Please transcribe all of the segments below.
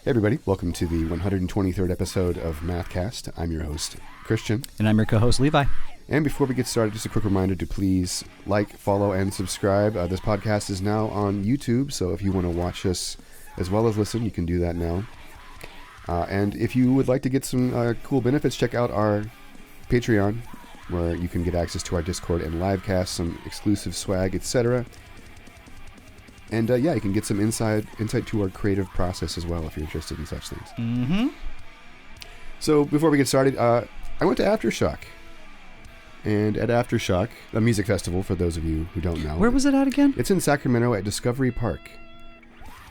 Hey everybody, welcome to the 123rd episode of Mathcast. I'm your host, Christian. And I'm your co-host, Levi. And before we get started, just a quick reminder to please like, follow, and subscribe. This podcast is now on YouTube, so if you want to watch us as well as listen, you can do that now. And if you would like to get some cool benefits, check out our Patreon, where you can get access to our Discord and livecast, some exclusive swag, etc. And you can get some insight to our creative process as well if you're interested in such things. Mm-hmm. So before we get started, I went to Aftershock. And at Aftershock, a music festival for those of you who don't know. Where was it at again? It's in Sacramento at Discovery Park.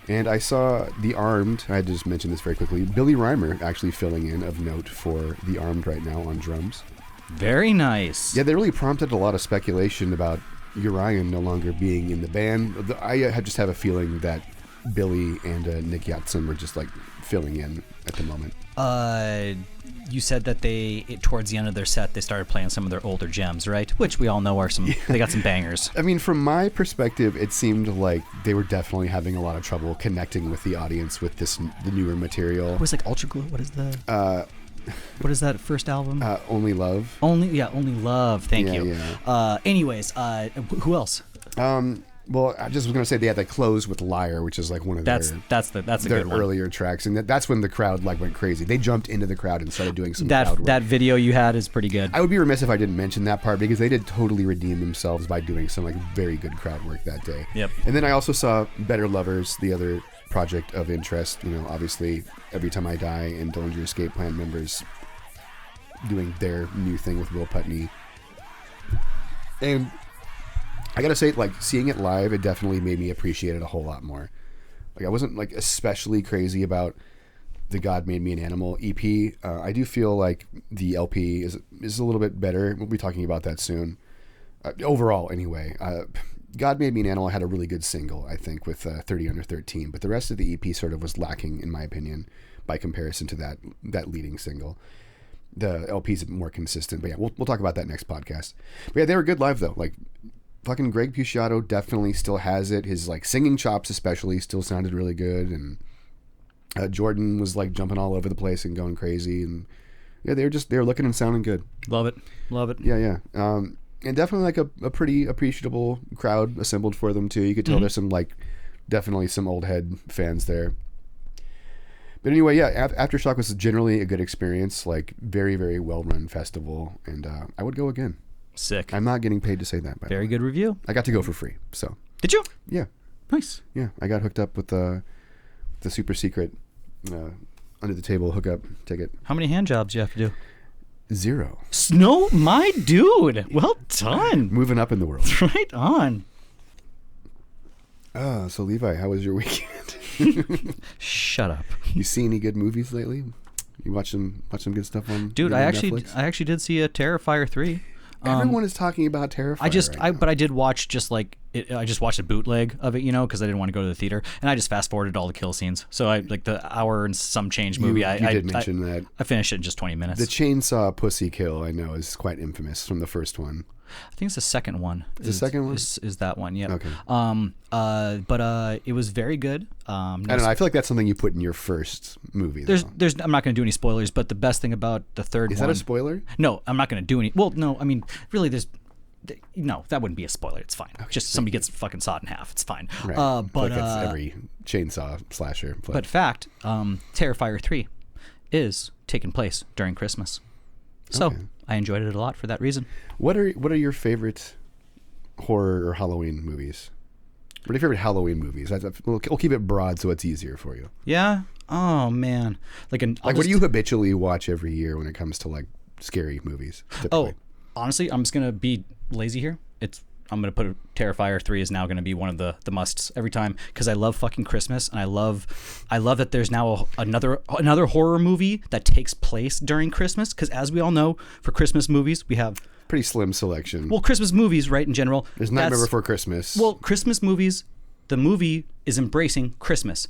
And I saw The Armed, I had to just mention this very quickly, Billy Reimer actually filling in of note for The Armed right now on drums. Very nice. Yeah, they really prompted a lot of speculation about Urian no longer being in the band. I just have a feeling that Billy and Nick Yatsen were just like filling in at the moment. You said that towards the end of their set, they started playing some of their older gems, right? Which we all know are they got some bangers. I mean, from my perspective, it seemed like they were definitely having a lot of trouble connecting with the audience with the newer material. It was like Ultra Glue. What is what is that first album? Only Love. Only Love. Thank you. Yeah. Anyways, who else? Well, I just was going to say they had that Close with Liar, which is like one of that's a good one. Earlier tracks, and that's when the crowd like went crazy. They jumped into the crowd and started doing some crowd work. That video you had is pretty good. I would be remiss if I didn't mention that part because they did totally redeem themselves by doing some like very good crowd work that day. Yep. And then I also saw Better Lovers, the other project of interest. You know, obviously, Every Time I Die and Dillinger Escape Plan members doing their new thing with Will Putney. And I gotta say, like, seeing it live, it definitely made me appreciate it a whole lot more. Like, I wasn't, like, especially crazy about the God Made Me an Animal EP. I do feel like the LP is a little bit better. We'll be talking about that soon. Overall, anyway. God Made Me an Animal had a really good single, I think, with 30 Under 13. But the rest of the EP sort of was lacking, in my opinion, by comparison to that leading single. The LP is more consistent. But yeah, we'll talk about that next podcast. But yeah, they were good live, though. Like, fucking Greg Puciato definitely still has it. His like singing chops especially still sounded really good, and Jordan was like jumping all over the place and going crazy, and yeah, they were looking and sounding good. Love it. Yeah. And definitely like a pretty appreciable crowd assembled for them too. You could tell there's some like definitely some old head fans there. But anyway, yeah, Aftershock was generally a good experience, like very, very well run festival, and I would go again. Sick. I'm not getting paid to say that. Very good review. I got to go for free. So. Did you? Yeah. Nice. Yeah, I got hooked up with the super secret under the table hookup ticket. How many hand jobs do you have to do? 0. No, my dude. Well done. Moving up in the world. Right on. So Levi, how was your weekend? Shut up. You see any good movies lately? You watch some good stuff on Dude, Netflix? I actually did see a Terrifier 3. Everyone is talking about Terrifier. But I did watch just like I just watched a bootleg of it, because I didn't want to go to the theater, and I just fast forwarded all the kill scenes. So I like the hour and some change movie. You did mention that. I finished it in just 20 minutes. The chainsaw pussy kill, I know, is quite infamous from the first one. I think it's the second one. The second one is that one? Yeah. Okay. But it was very good. I don't know. I feel like that's something you put in your first movie. I'm not going to do any spoilers, but the best thing about the third one. Is that a spoiler? No, I'm not going to do any. Well, no, I mean, really, no, that wouldn't be a spoiler. It's fine. Okay, just somebody gets fucking sawed in half. It's fine. Right. But like that's every chainsaw slasher. But fact, Terrifier 3 is taking place during Christmas. So I enjoyed it a lot for that reason. What are your favorite horror or Halloween movies? What are your favorite Halloween movies? We'll keep it broad so it's easier for you. Yeah. Oh man. What do you habitually watch every year when it comes to like scary movies? Typically? Honestly, I'm just gonna be lazy here. I'm gonna put Terrifier 3 is now gonna be one of the musts every time because I love fucking Christmas, and I love that there's now another horror movie that takes place during Christmas, because as we all know, for Christmas movies we have pretty slim selection. Well, Christmas movies, right, in general. There's Nightmare Before Christmas. Well, Christmas movies, the movie is embracing Christmas.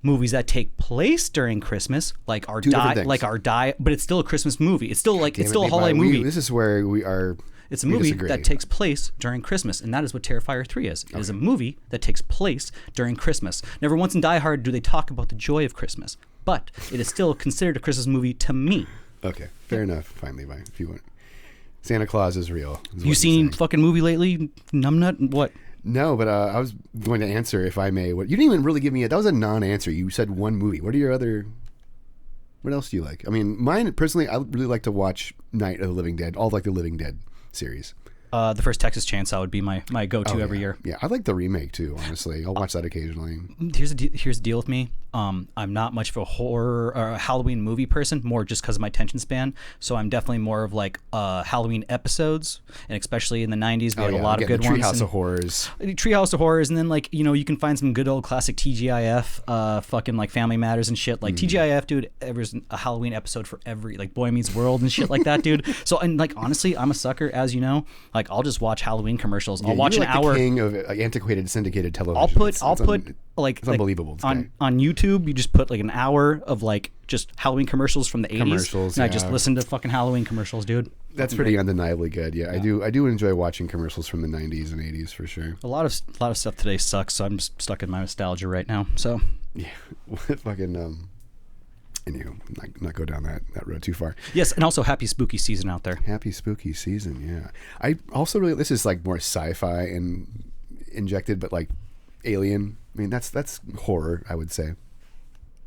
Movies that take place during Christmas, but it's still a Christmas movie. It's still a holiday movie. This is where we are It's a movie disagree. that takes place during Christmas, and that is what Terrifier 3 is. It is a movie that takes place during Christmas. Never once in Die Hard do they talk about the joy of Christmas, but it is still considered a Christmas movie to me. Okay, fair enough. Fine, Levi. If you want, Santa Claus is real. You seen fucking movie lately, numbnut? What? No, but I was going to answer, if I may. What you didn't even really give me that was a non-answer. You said one movie. What are your other? What else do you like? I mean, mine personally, I really like to watch Night of the Living Dead, all like the Living Dead series. The first Texas Chainsaw would be my go-to every year. Yeah, I like the remake too. Honestly, I'll watch that occasionally. Here's the deal with me. I'm not much of a horror or a Halloween movie person, more just because of my attention span. So I'm definitely more of like Halloween episodes, and especially in the 90s, we had a lot of good ones. Treehouse of Horrors. Treehouse of Horrors, and then like you can find some good old classic TGIF, fucking like Family Matters and shit. Like TGIF, dude. There's a Halloween episode for every like Boy Meets World and shit like that, dude. So and like honestly, I'm a sucker, as you know. Like I'll just watch Halloween commercials. I'll watch an hour. The king of antiquated syndicated television. I'll put like it's unbelievable on YouTube. You just put like an hour of like just Halloween commercials from the 80s. Commercials, and I just listen to fucking Halloween commercials, dude. That's pretty undeniably good. Yeah, I do enjoy watching commercials from the 90s and 80s for sure. A lot of stuff today sucks, so I'm just stuck in my nostalgia right now. So yeah, fucking anywho, not go down that road too far. Yes, and also happy spooky season out there. Happy spooky season, yeah. I also really, this is like more sci-fi and injected, but like Alien. I mean, that's horror, I would say.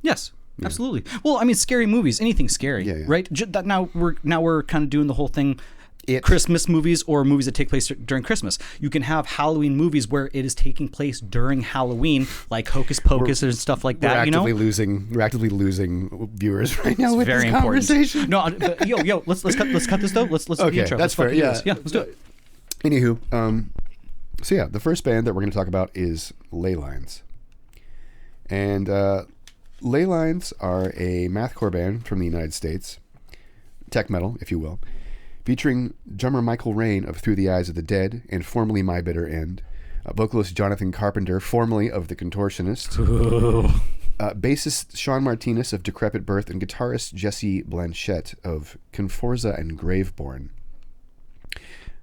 Yes, absolutely. Well, I mean, scary movies, anything scary, right? Now we're kind of doing the whole thing. Christmas movies or movies that take place during Christmas. You can have Halloween movies where it is taking place during Halloween, like Hocus Pocus and stuff like that. We're actively losing viewers right now. It's with very this important. Conversation. No, let's cut this though. Let's do the intro. That's fair. Yeah, let's do it. Anywho, so yeah, the first band that we're going to talk about is Leylines, and Leylines are a mathcore band from the United States, tech metal, if you will. Featuring drummer Michael Rain of Through the Eyes of the Dead and formerly My Bitter End, vocalist Jonathan Carpenter, formerly of The Contortionist, bassist Sean Martinez of Decrepit Birth, and guitarist Jesse Blanchette of Conforza and Graveborn.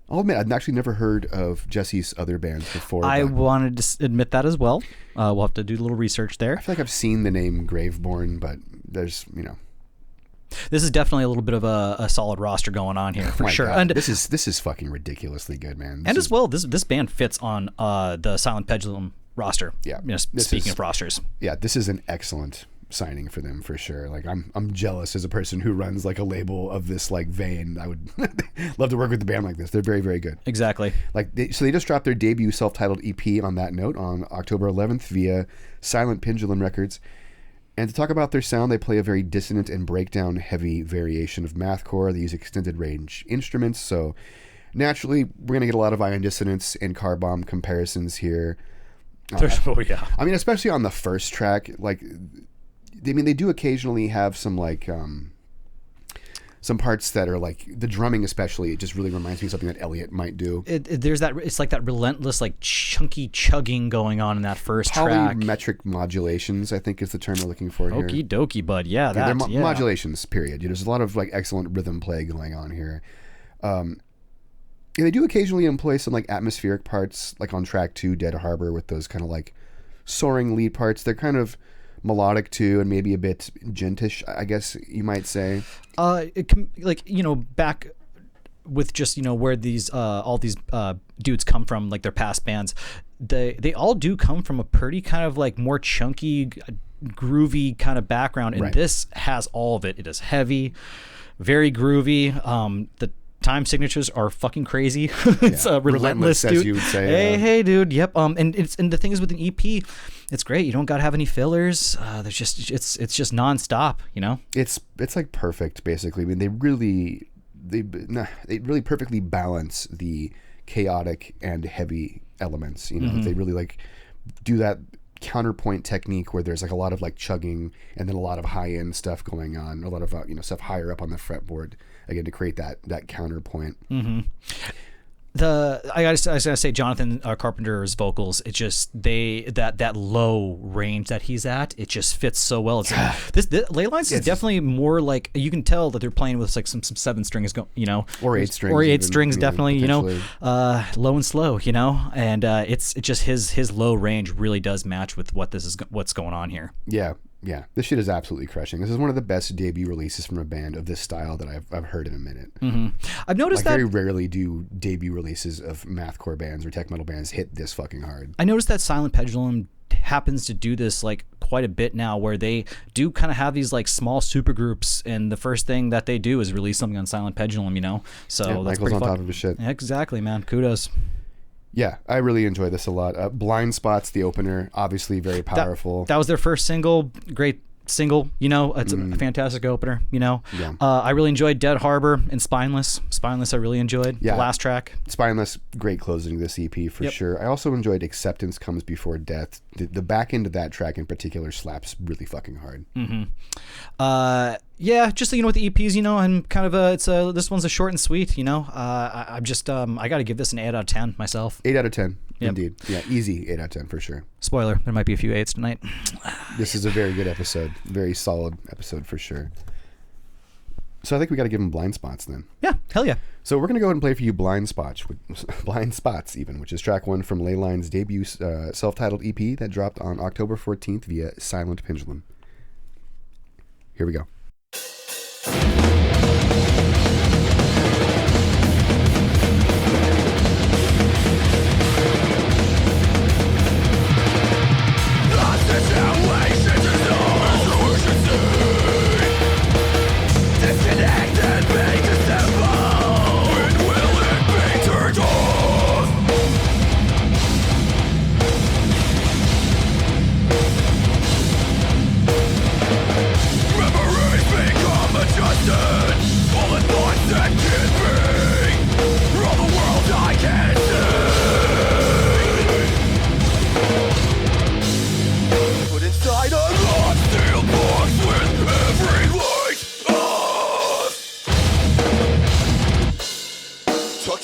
I'll admit, I've actually never heard of Jesse's other bands before. I wanted to admit that as well. We'll have to do a little research there. I feel like I've seen the name Graveborn, but there's, This is definitely a little bit of a solid roster going on here for sure. God. And this is fucking ridiculously good, man. As well, this band fits on the Silent Pendulum roster. Yeah. Speaking of rosters. Yeah, this is an excellent signing for them for sure. Like I'm jealous as a person who runs like a label of this like vein. I would love to work with a band like this. They're very, very good. Exactly. Like they just dropped their debut self-titled EP on that note on October 11th via Silent Pendulum Records. And to talk about their sound, they play a very dissonant and breakdown-heavy variation of mathcore. They use extended-range instruments, so naturally, we're going to get a lot of ion dissonance and car bomb comparisons here. Yeah. I mean, especially on the first track, like, they do occasionally have some, like, some parts that are like the drumming, especially. It just really reminds me of something that Elliot might do. There's that. It's like that relentless, like chunky chugging going on in that first track. Polymetric modulations, I think, is the term we're looking for here. Okie dokie, bud. Yeah, they're modulations. Period. There's a lot of like excellent rhythm play going on here. They do occasionally employ some like atmospheric parts, like on track 2, Dead Harbor, with those kind of like soaring lead parts. They're kind of melodic too, and maybe a bit gentish, I guess you might say. Back with just where these all these dudes come from, like their past bands, they all do come from a pretty kind of like more chunky, groovy kind of background, and this has all of it. It is heavy, very groovy. The time signatures are fucking crazy. It's relentless, dude. As you would say. Hey, dude. Yep. And the thing is with an EP, it's great. You don't gotta have any fillers. There's just it's just nonstop. It's like perfect, basically. I mean, they really perfectly balance the chaotic and heavy elements. They really like do that counterpoint technique where there's like a lot of like chugging and then a lot of high end stuff going on, a lot of stuff higher up on the fretboard, again, to create that counterpoint. Mm-hmm. I gotta say, Jonathan Carpenter's vocals, it just that low range that he's at, it just fits so well. It's this Leylines is definitely more like, you can tell that they're playing with like some 7 strings, or 8 strings, or 8 even, strings, definitely, low and slow, and it's just his low range really does match with what's going on here. Yeah, this shit is absolutely crushing. This is one of the best debut releases from a band of this style that I've heard in a minute. Mm-hmm. I've noticed that very rarely do debut releases of mathcore bands or tech metal bands hit this fucking hard. I noticed that Silent Pendulum happens to do this like quite a bit now, where they do kind of have these like small supergroups, and the first thing that they do is release something on Silent Pendulum, So yeah, that's Michael's on top of his shit. Exactly, man. Kudos. Yeah, I really enjoy this a lot. Blind Spots, the opener, obviously very powerful. That was their first single. Great single, it's a fantastic opener, Yeah. I really enjoyed Dead Harbor and Spineless. I really enjoyed the last track. Spineless, great closing to this EP for sure. I also enjoyed Acceptance Comes Before Death. The back end of that track in particular slaps really fucking hard. Yeah, just with the EPs, I'm kind of this one's a short and sweet, I'm just I got to give this an 8 out of 10 myself. 8 out of 10. Yep. Indeed. Yeah, easy 8 out of 10 for sure. Spoiler, there might be a few 8s tonight. This is a very good episode. Very solid episode for sure. So I think we got to give them Blind Spots then. Yeah, hell yeah. So we're going to go ahead and play for you Blind Spots, which is track 1 from Leylines' debut self-titled EP that dropped on October 14th via Silent Pendulum. Here we go.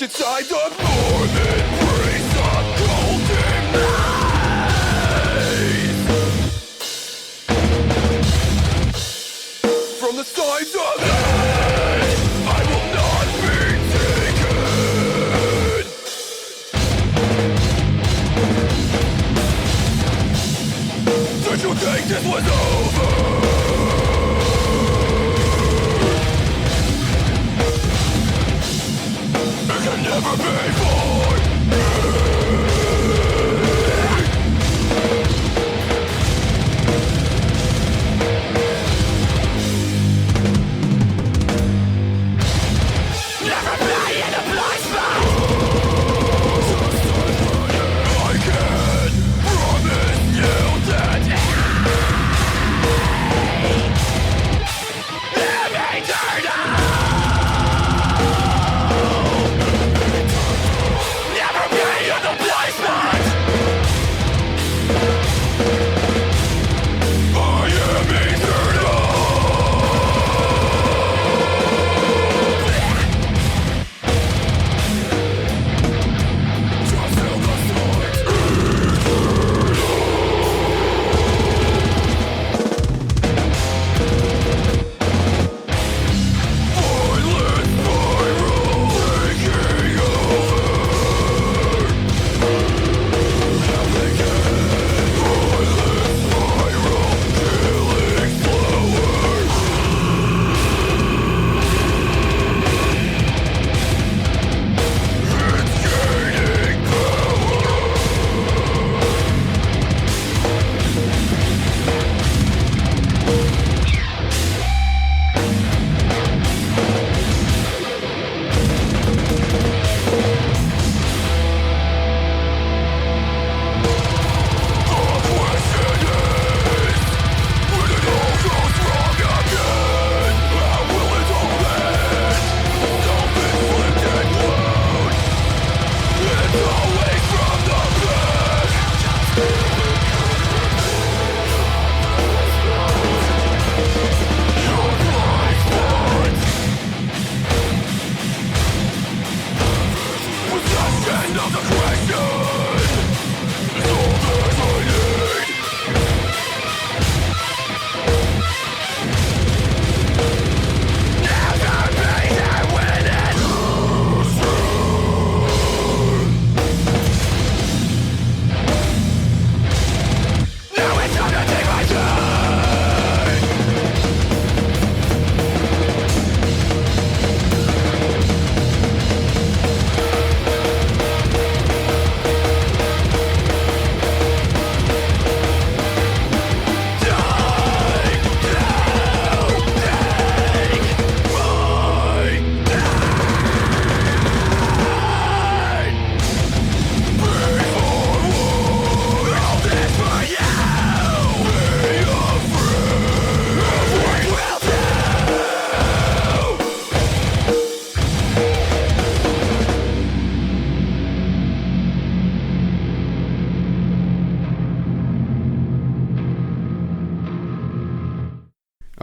Inside the Norman breeze of golden night. From the sides of hate, I will not be taken. Did you think this was over? Never be for never play in a blind spot. I can promise you that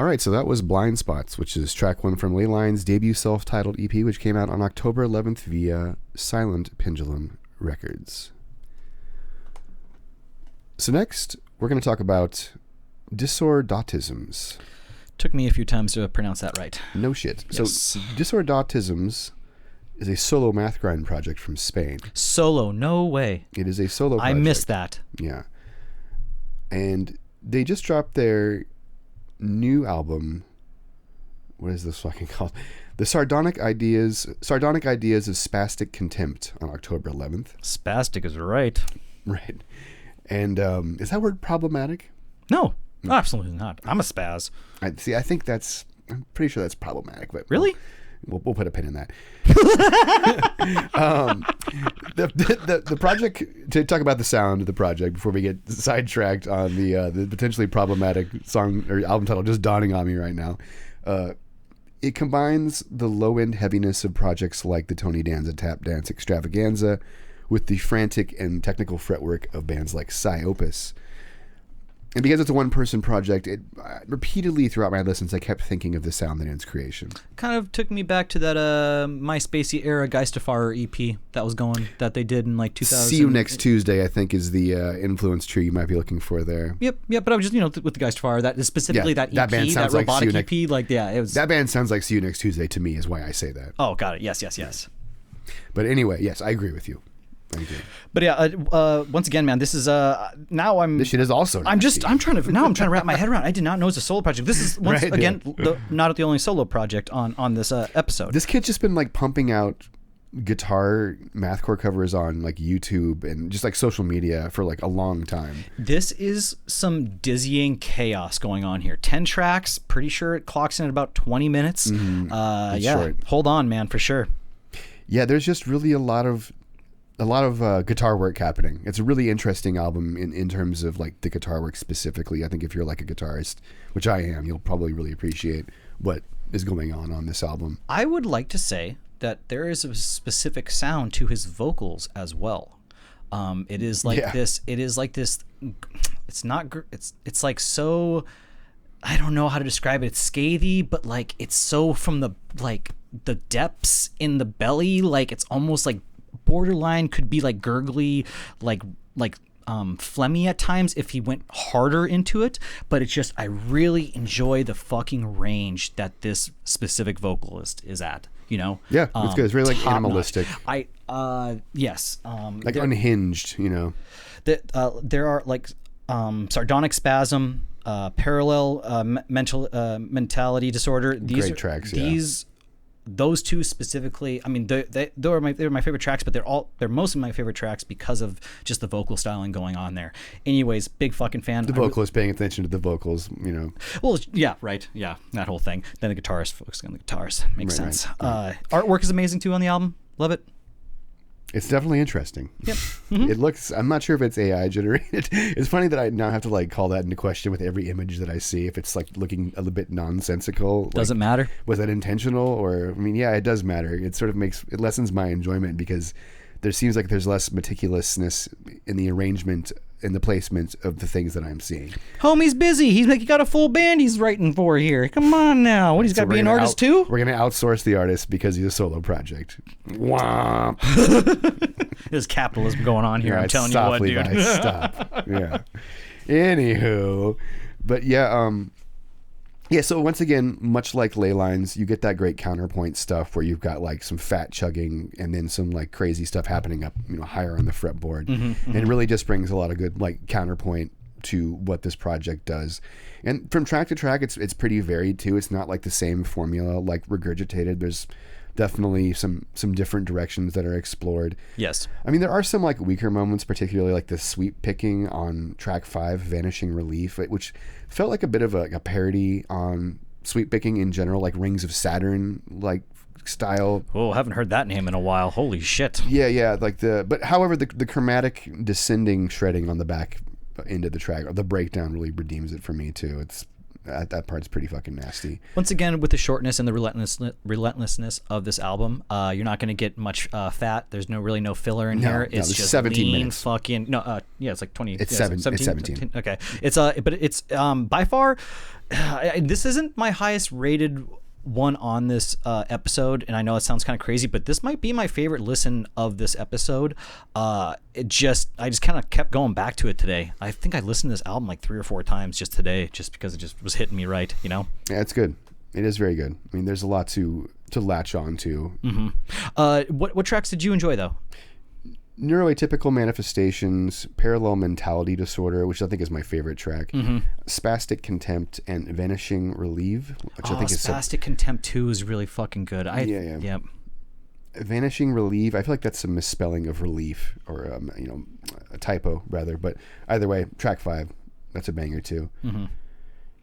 right, so that was Blind Spots, which is track 1 from Leylines' debut self-titled EP, which came out on October 11th via Silent Pendulum Records. So next, we're going to talk about Dissordawtisms. Took me a few times to pronounce that right. No shit. Yes. So Dissordawtisms is a solo math grind project from Spain. Solo, no way. It is a solo project. I missed that. Yeah. And they just dropped their new album. What is this fucking called? The Sardonic Ideas of Spastic Contempt on October 11th. Spastic is right. Right. And is that word problematic? No, absolutely not. I'm a spaz. I'm pretty sure that's problematic. But Really? We'll put a pin in that. The project, to talk about the sound of the project before we get sidetracked on the potentially problematic song or album title just dawning on me right now. It combines the low-end heaviness of projects like the Tony Danza Tap Dance Extravaganza with the frantic and technical fretwork of bands like Psy Opus. And because it's a one-person project, it repeatedly throughout my listens, I kept thinking of the sound in its creation. Kind of took me back to that MySpacey era Geistafahrer EP that they did in like 2000. See You Next Tuesday, I think, is the influence tree you might be looking for there. Yep. But I was just, with the Geistafahrer, that specifically that EP, that band sounds like robotic See You EP, it was. That band sounds like See You Next Tuesday to me, is why I say that. Oh, got it. Yes. But anyway, yes, I agree with you. But yeah, once again, man, this is now I'm. This shit is also. I'm trying to wrap my head around. I did not know it was a solo project. This is not the only solo project on this episode. This kid's just been like pumping out guitar mathcore covers on like YouTube and just like social media for like a long time. This is some dizzying chaos going on here. 10 tracks, pretty sure it clocks in at about 20 minutes. Mm-hmm. Short. Hold on, man, for sure. Yeah, there's just really a lot of guitar work happening. It's a really interesting album in terms of like the guitar work specifically. I think if you're like a guitarist, which I am, you'll probably really appreciate what is going on this album. I would like to say that there is a specific sound to his vocals as well. It is like this. It is like this. It's not. It's like so. I don't know how to describe it. It's scathy, but like it's so from the depths in the belly. Like it's almost like borderline could be like gurgly, like phlegmy at times if he went harder into it. But it's just I really enjoy the fucking range that this specific vocalist is at. Yeah, it's good. It's really like animalistic. Yes. Like unhinged. There are like sardonic spasm, parallel mentality disorder. These great are tracks. Those two specifically, I mean, they're my favorite tracks, but they're mostly my favorite tracks because of just the vocal styling going on there. Anyways, big fucking fan. The vocalist paying attention to the vocals, Well, yeah, right, yeah, that whole thing. Then the guitarist focusing on the guitars makes sense. Right. Artwork is amazing too on the album. Love it. It's definitely interesting. Yep. Mm-hmm. It looks, I'm not sure if it's AI generated. It's funny that I now have to like call that into question with every image that I see. If it's like looking a little bit nonsensical. Does it matter? Was that intentional? Or, yeah, it does matter. It sort of it lessens my enjoyment because there seems like there's less meticulousness in the arrangement and the placement of the things that I'm seeing. Homie's busy. He got a full band he's writing for here. Come on now. What, he's got to be an artist too? We're going to outsource the artist because he's a solo project. Womp. There's capitalism going on here. I'm telling you what, dude. Guys, stop. Yeah. Anywho. But yeah, so once again, much like Leylines, you get that great counterpoint stuff where you've got like some fat chugging and then some like crazy stuff happening up, higher on the fretboard. And it really just brings a lot of good like counterpoint to what this project does. And from track to track, it's pretty varied too. It's not like the same formula like regurgitated. There's definitely some different directions that are explored. Yes. I mean, there are some like weaker moments, particularly like the sweep picking on track 5, Vanishing Relief, which felt like a bit of a parody on sweep picking in general, like Rings of Saturn like style. Oh, I haven't heard that name in a while. Holy shit. Yeah, but however, the chromatic descending shredding on the back end of the track, the breakdown really redeems it for me too. That part's pretty fucking nasty. Once again, with the shortness and the relentlessness of this album, you're not going to get much fat. There's no filler in here. It's just 17 lean minutes. Fucking no. Yeah, it's like 20. It's yeah, 17. Okay, it's but it's by far. This isn't my highest rated one on this episode, and I know it sounds kind of crazy, but this might be my favorite listen of this episode. I just kind of kept going back to it today. I think I listened to this album like 3 or 4 times just today, just because it just was hitting me right, you know? Yeah, it's good. It is very good. I mean, there's a lot to latch on to. Mm-hmm. What tracks did you enjoy though? Neuroatypical Manifestations, Parallel Mentality Disorder, which I think is my favorite track, Spastic Contempt, and Vanishing Relief, which I think is Spastic Contempt 2 is really fucking good. Yep. Vanishing Relief. I feel like that's a misspelling of relief, or a typo rather. But either way, track 5, that's a banger too. Mm-hmm.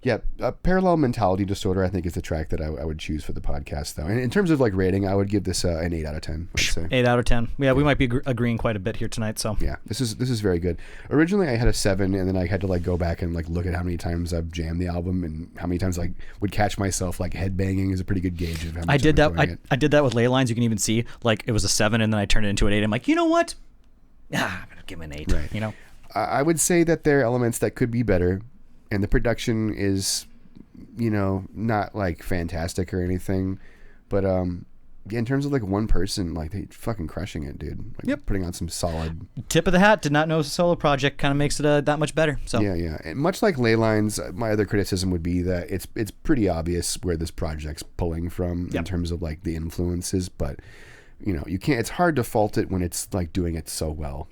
Yeah, Parallel Mentality Disorder, I think, is the track that I would choose for the podcast, though. And in terms of like rating, I would give this an 8 out of 10. I'd say 8 out of 10. Yeah, we might be agreeing quite a bit here tonight. So yeah, this is very good. Originally, I had a 7, and then I had to like go back and like look at how many times I've jammed the album and how many times I would catch myself like headbanging is a pretty good gauge of how much I did that. I did that with Leylines. You can even see like it was a 7, and then I turned it into an 8. I'm like, you know what? I'm gonna give him an 8. Right. You know, I would say that there are elements that could be better, and the production is, not like fantastic or anything, but in terms of like one person, like they fucking crushing it, dude. Like putting on some solid. Tip of the hat. Did not know it was a solo project. Kind of makes it that much better. So yeah. And much like Leylines, my other criticism would be that it's pretty obvious where this project's pulling from in terms of like the influences, but you can't. It's hard to fault it when it's like doing it so well.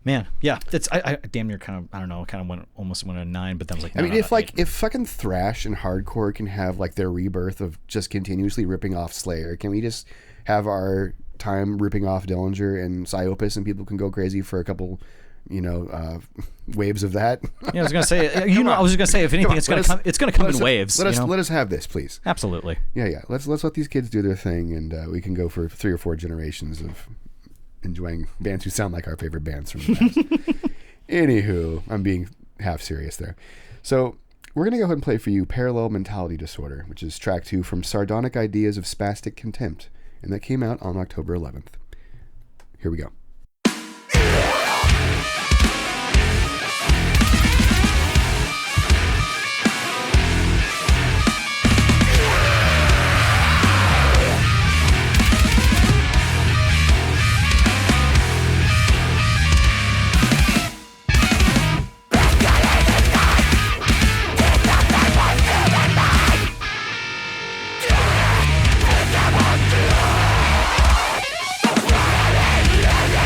Man, yeah, it's I damn near kind of almost went a 9, but then I was like, if fucking thrash and hardcore can have like their rebirth of just continuously ripping off Slayer, can we just have our time ripping off Dillinger and Psyopus, and people can go crazy for a couple, waves of that? Yeah, I was gonna say, I was gonna say, if anything, it's gonna come in waves. Let us have this, please. Absolutely. Yeah. Let's let these kids do their thing, and we can go for 3 or 4 generations of enjoying bands who sound like our favorite bands from the past. Anywho, I'm being half serious there. So we're going to go ahead and play for you Parallel Mentality Disorder, which is track 2 from Sardonic Ideas of Spastic Contempt, and that came out on October 11th. Here we go. Yeah.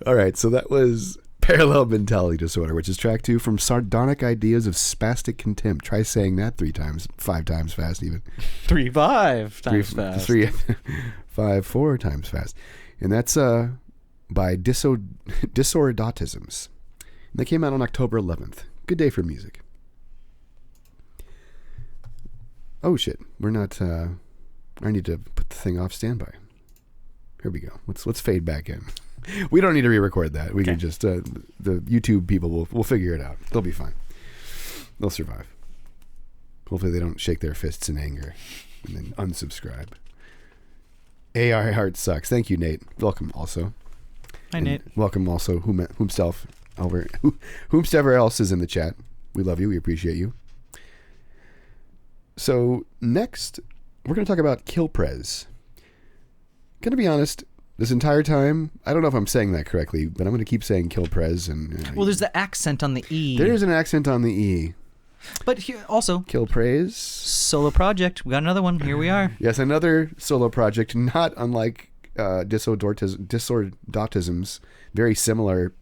All right, so that was Parallel Mentality Disorder, which is track 2 from Sardonic Ideas of Spastic Contempt. Try saying that 5 times fast even. 5 times fast. 4 times fast. And that's by Dissordawtisms. And they came out on October 11th. Good day for music. Oh shit, we're not, I need to put the thing off standby. Here we go. Let's fade back in. We don't need to re-record that. We can just, the YouTube people will figure it out. They'll be fine. They'll survive. Hopefully they don't shake their fists in anger and then unsubscribe. AI Heart Sucks. Thank you, Nate. Welcome also. Hi, And Nate. welcome also whomstever else is in the chat. We love you. We appreciate you. So next, we're going to talk about Kilprez. Going to be honest, this entire time, I don't know if I'm saying that correctly, but I'm going to keep saying Kilprez. And Well, there's the accent on the E. there is an accent on the E. But here also, Kilprez. solo project. We got another one. Here we are. Yes, another solo project, not unlike Dissordawtisms. Very similar,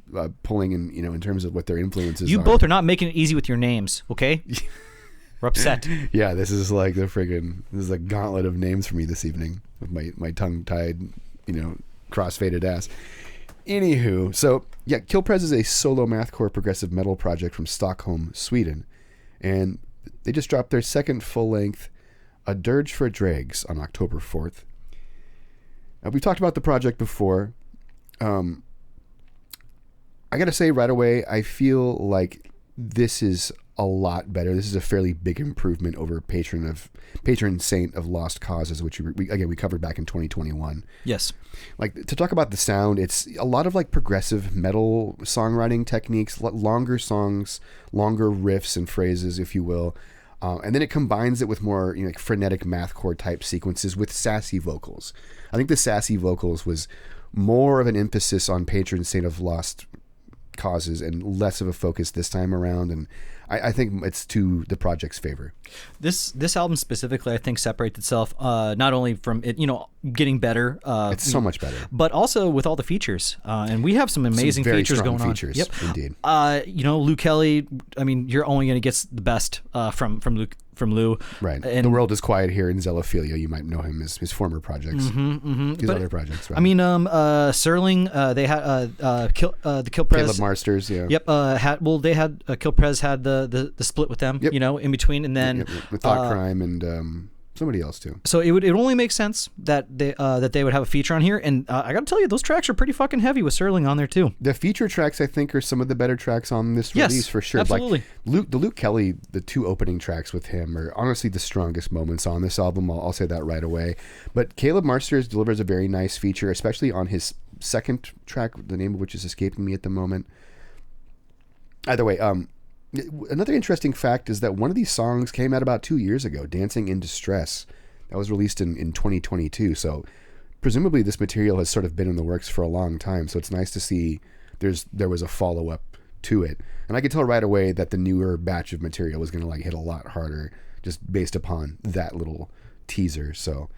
pulling in, in terms of what their influences You are. both are not making it easy with your names, okay? We're upset. Yeah, this is like this is a gauntlet of names for me this evening with my tongue-tied, cross-faded ass. Anywho, so yeah, Kilprez is a solo mathcore progressive metal project from Stockholm, Sweden. And they just dropped their second full-length, A Dirge for Dregs, on October 4th. We've talked about the project before. I gotta say right away, I feel like this is a lot better. This is a fairly big improvement over Patron Saint of Lost Causes, which we covered back in 2021. Yes. Like, to talk about the sound, it's a lot of like progressive metal songwriting techniques, longer songs, longer riffs and phrases, if you will. And then it combines it with more like frenetic mathcore type sequences with sassy vocals. I think the sassy vocals was more of an emphasis on Patron Saint of Lost Causes and less of a focus this time around, and I think it's to the project's favor. This album specifically, I think, separates itself not only from it, getting better. It's so much better, but also with all the features, and we have some amazing very features strong going features, on. indeed. Luke Kelly. I mean, you're only going to get the best from Luke. From Lou, Right. And The World is Quiet Here in Zelophilia. You might know him as his former projects, his other projects. Right? I mean, Serling. They had the Kilprez. Caleb Marsters. Yeah. Yep. They had Kilprez had the split with them. Yep. In between, and then with Thought Crime and somebody else too. So it only make sense that they would have a feature on here, and I got to tell you, those tracks are pretty fucking heavy with Serling on there too. The feature tracks, I think, are some of the better tracks on this release for sure. Absolutely. Like Luke Kelly, the 2 opening tracks with him are honestly the strongest moments on this album. I'll say that right away. But Caleb Marsters delivers a very nice feature, especially on his second track, the name of which is escaping me at the moment. Either way, another interesting fact is that one of these songs came out about 2 years ago, Dancing in Distress. That was released in 2022. So presumably this material has sort of been in the works for a long time. So it's nice to see there was a follow-up to it. And I could tell right away that the newer batch of material was going to like hit a lot harder just based upon that little teaser. So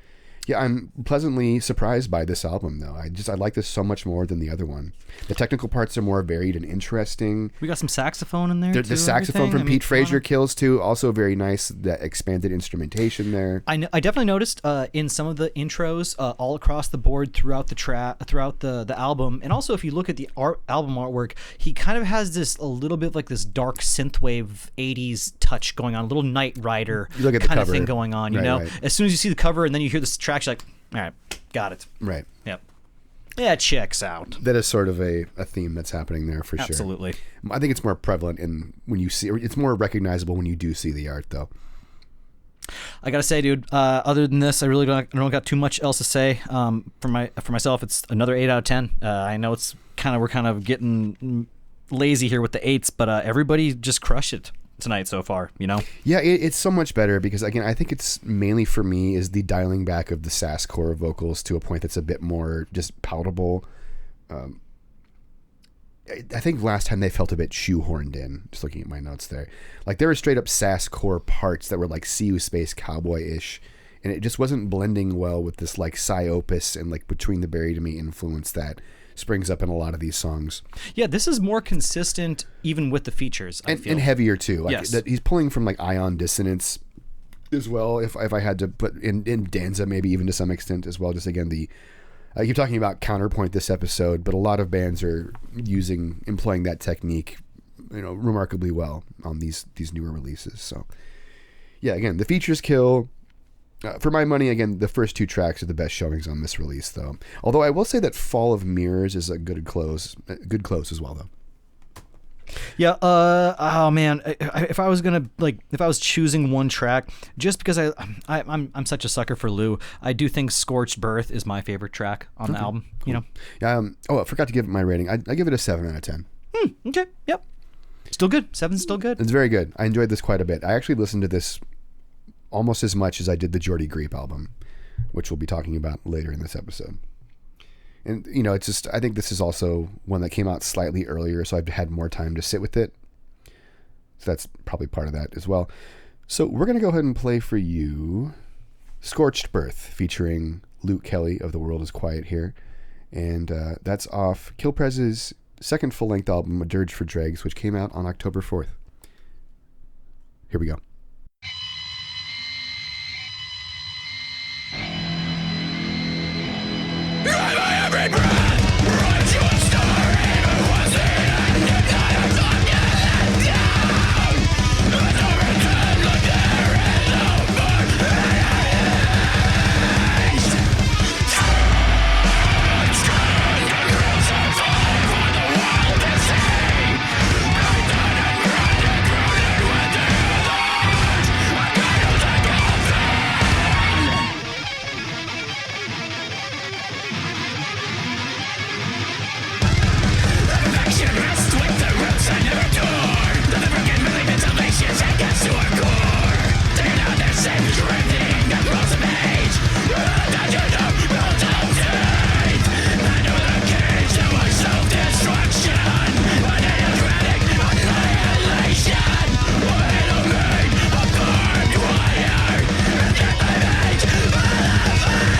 yeah, I'm pleasantly surprised by this album, though. I like this so much more than the other one. The technical parts are more varied and interesting. We got some saxophone in there. The saxophone from Pete Frazier kills too. Also very nice. That expanded instrumentation there. I definitely noticed in some of the intros all across the board throughout the album, and also if you look at the album artwork, he kind of has a little bit like this dark synthwave 80s touch going on, a little Knight Rider You look at the kind of cover. thing going on. Right. As soon as you see the cover and then you hear this track, you're like, all right, got it. Right. Yep. Yeah, it checks out. That is sort of a theme that's happening there for sure. Absolutely. I think it's more prevalent when you see, or it's more recognizable when you do see the art, though. I gotta say, dude. Other than this, I really don't got too much else to say. For myself, it's another 8 out of 10. I know we're kind of getting lazy here with the 8s, but everybody just crushed it tonight so far. Yeah, it's so much better because again, I think it's mainly for me is the dialing back of the sass core vocals to a point that's a bit more just palatable. I think last time they felt a bit shoehorned in, just looking at my notes there. Like there were straight up sass core parts that were like See You Space Cowboy-ish, and it just wasn't blending well with this like Psy Opus and like Between the Buried and Me influence that springs up in a lot of these songs. Yeah, this is more consistent even with the features, I feel. And heavier too. Like Yes. that he's pulling from like ion dissonance as well. If I had to put in Danza, maybe even to some extent as well. Just again, I keep talking about counterpoint this episode, but a lot of bands are employing that technique, remarkably well on these newer releases. So yeah, again, the features kill. For my money, again, the first 2 tracks are the best showings on this release, though. Although I will say that Fall of Mirrors is a good close as well, though. Yeah. Oh man, if I was choosing one track, just because I'm such a sucker for Lou, I do think "Scorched Birth" is my favorite track on the album. Cool. Yeah. I forgot to give it my rating. I give it a 7 out of 10. Okay. Yep. Still good. 7's still good. It's very good. I enjoyed this quite a bit. I actually listened to this almost as much as I did the Geordie Greep album, which we'll be talking about later in this episode. And, it's just, I think this is also one that came out slightly earlier, so I've had more time to sit with it. So that's probably part of that as well. So we're going to go ahead and play for you Scorched Birth, featuring Luke Kelly of The World Is Quiet here. And that's off Kilprez's second full-length album, A Dirge for Dregs, which came out on October 4th. Here we go. Every breath, write your story, it was it, I am not down. There's no return, look, there is no birth. Scorn, girls are falling for the world to see. Brighten and grinding, crowded with the others. A kind of like rest with the roots I never tore. The broken belief in salvation gets to our core. Taking out the same drifting across the page. Dungeon of mental state. I know the cage to my self-destruction. But it is radic annihilation. What it'll mean, a barbed wire. And get my age by the fire.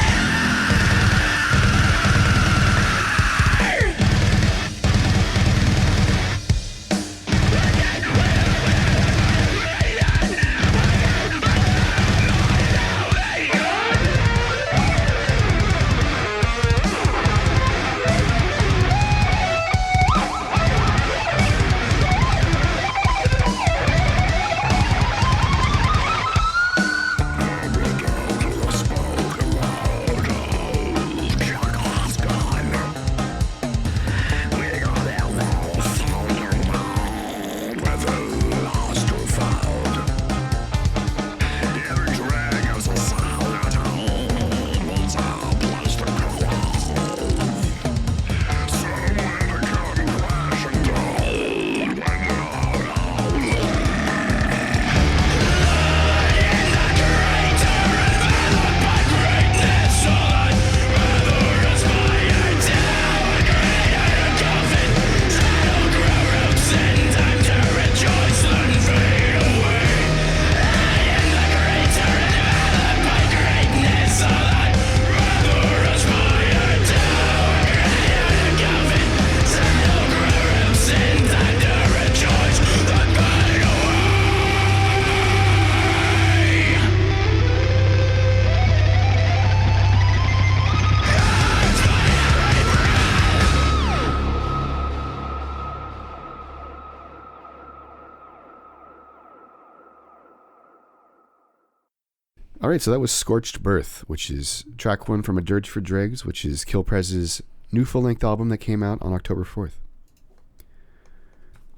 All right, so that was Scorched Birth, which is track 1 from A Dirge for Dregs, which is Kilprez's new full-length album that came out on October 4th.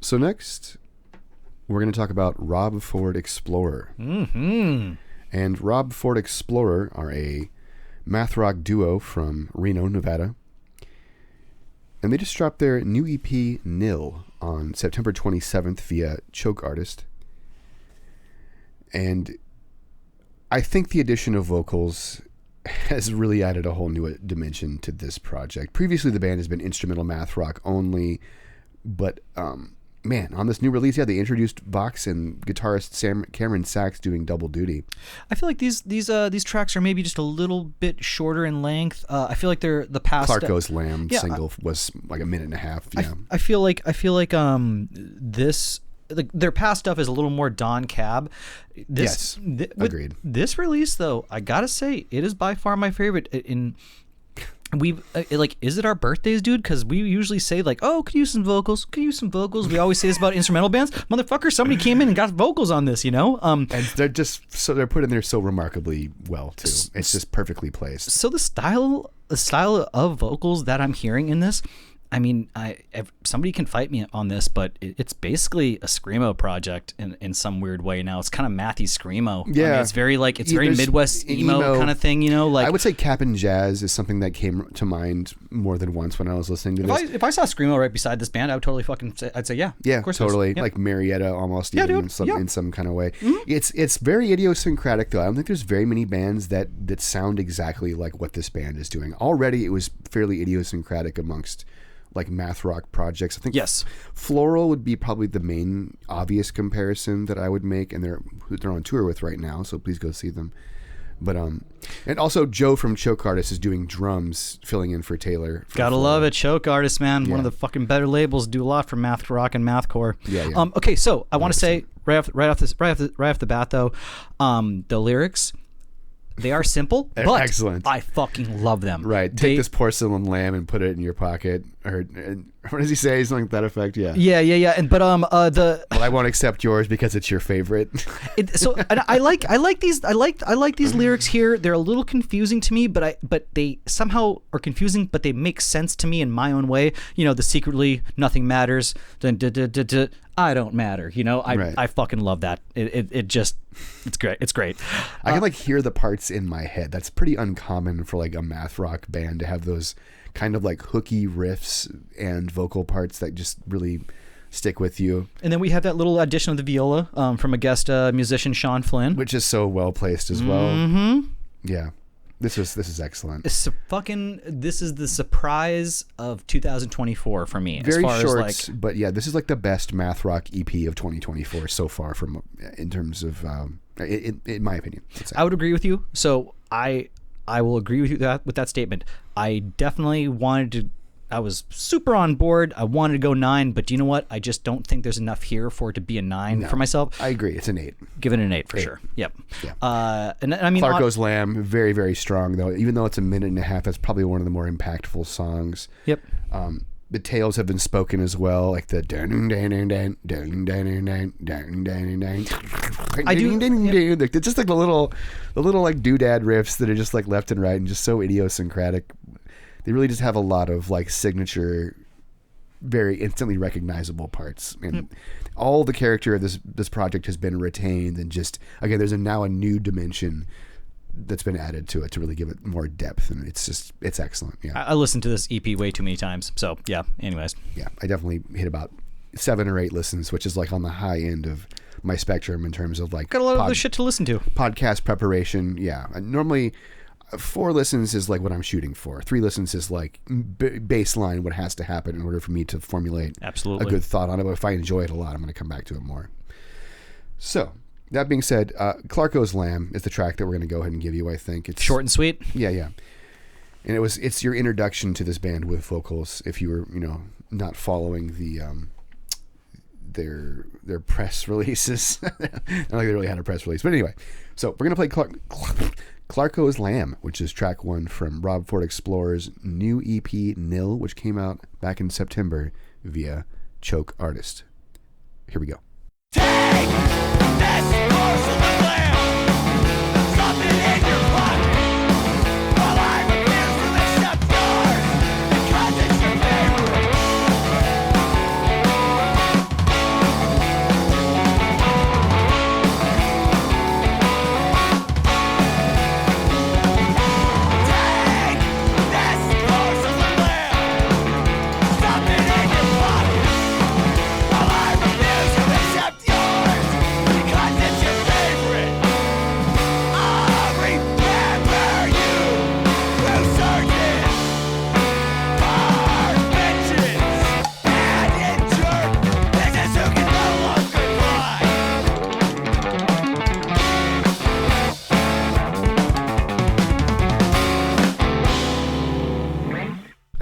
So next, we're going to talk about Rob Ford Explorer. Mm-hmm. And Rob Ford Explorer are a math rock duo from Reno, Nevada. And they just dropped their new EP, Nil, on September 27th via Choke Artist. And I think the addition of vocals has really added a whole new dimension to this project. Previously, the band has been instrumental math rock only, but man, on this new release, they introduced Vox and guitarist Cameron Sachs doing double duty. I feel like these tracks are maybe just a little bit shorter in length. I feel like they're the past. Clark Goes Lamb single was like a minute and a half. Yeah, I feel like this. Their past stuff is a little more Don Cab. Agreed. This release, though, I gotta say, it is by far my favorite. Is it our birthdays, dude? Because we usually say like, oh, could use some vocals. We always say this about instrumental bands. Motherfucker, somebody came in and got vocals on this, And they're they're put in there so remarkably well too. It's just perfectly placed. So the style of vocals that I'm hearing in this, I mean, if somebody can fight me on this, but it's basically a screamo project in some weird way now. It's kind of mathy screamo. Yeah, I mean, it's very very Midwest emo kind of thing, Like I would say Cap and Jazz is something that came to mind more than once when I was listening to this. If I saw screamo right beside this band, I would totally I'd say yeah, of course totally, yep. like Marietta almost, yeah, even dude. in some kind of way. Mm-hmm. It's very idiosyncratic though. I don't think there's very many bands that sound exactly like what this band is doing. Already, it was fairly idiosyncratic amongst like math rock projects. I think yes, Floral would be probably the main obvious comparison that I would make, and they're on tour with right now, so please go see them. But and also Joe from Choke Artist is doing drums, filling in for Taylor. Gotta love it, Choke Artist, man. Yeah. One of the fucking better labels. Do a lot for math rock and mathcore. Yeah. Okay, so I want to say right off the bat though, the lyrics. They are simple, They're but excellent. I fucking love them. Right. Take this porcelain lamb and put it in your pocket. Or what does he say? Something to that effect. Yeah. Yeah. And well, I won't accept yours because it's your favorite. I like these lyrics here. They're a little confusing to me, but they somehow are confusing, but they make sense to me in my own way. The secretly nothing matters. Then I don't matter. I fucking love that. It's great. It's great. I can hear the parts in my head. That's pretty uncommon for like a math rock band to have those kind of like hooky riffs and vocal parts that just really stick with you. And then we have that little addition of the viola from a guest musician, Sean Flynn, which is so well placed as well. Mm-hmm. Yeah. This is excellent. This is the surprise of 2024 for me. Very as far short, as but yeah, this is like the best math rock EP of 2024 so far, in terms of in my opinion. I would agree with you. So I will agree with you with that statement. I definitely wanted to. I was super on board. I wanted to go 9, but do you know what? I just don't think there's enough here for it to be a 9 for myself. I agree. It's an 8. Give it an 8 for sure. Yep. Yeah. And I mean, Clark Goes Lamb, very, very strong though. Even though it's a minute and a half, that's probably one of the more impactful songs. Yep. The tales have been spoken as well, like the I do. It's just like the little like doodad riffs that are just like left and right and just so idiosyncratic. They really just have a lot of like signature, very instantly recognizable parts, and all the character of this project has been retained. And just again, there's now a new dimension that's been added to it to really give it more depth, and it's excellent. Yeah, I listened to this EP way too many times, so yeah. Anyways, yeah, I definitely hit about 7 or 8 listens, which is like on the high end of my spectrum in terms of like got a lot of other shit to listen to. Podcast preparation, yeah. Normally 4 listens is like what I'm shooting for. 3 listens is like baseline what has to happen in order for me to formulate a good thought on it. But if I enjoy it a lot, I'm going to come back to it more. So that being said, Clark Goes Lamb is the track that we're going to go ahead and give you. I think it's short and sweet. Yeah. And it's your introduction to this band with vocals. If you were not following the their press releases, not like they really had a press release. But anyway, so we're going to play Clark Goes Lamb, which is track 1 from Rob Ford Explorer's new EP, Nil, which came out back in September via Choke Artist. Here we go. Take this porcelain lamb, something in your pocket, while I refuse to accept yours, because it's your favorite.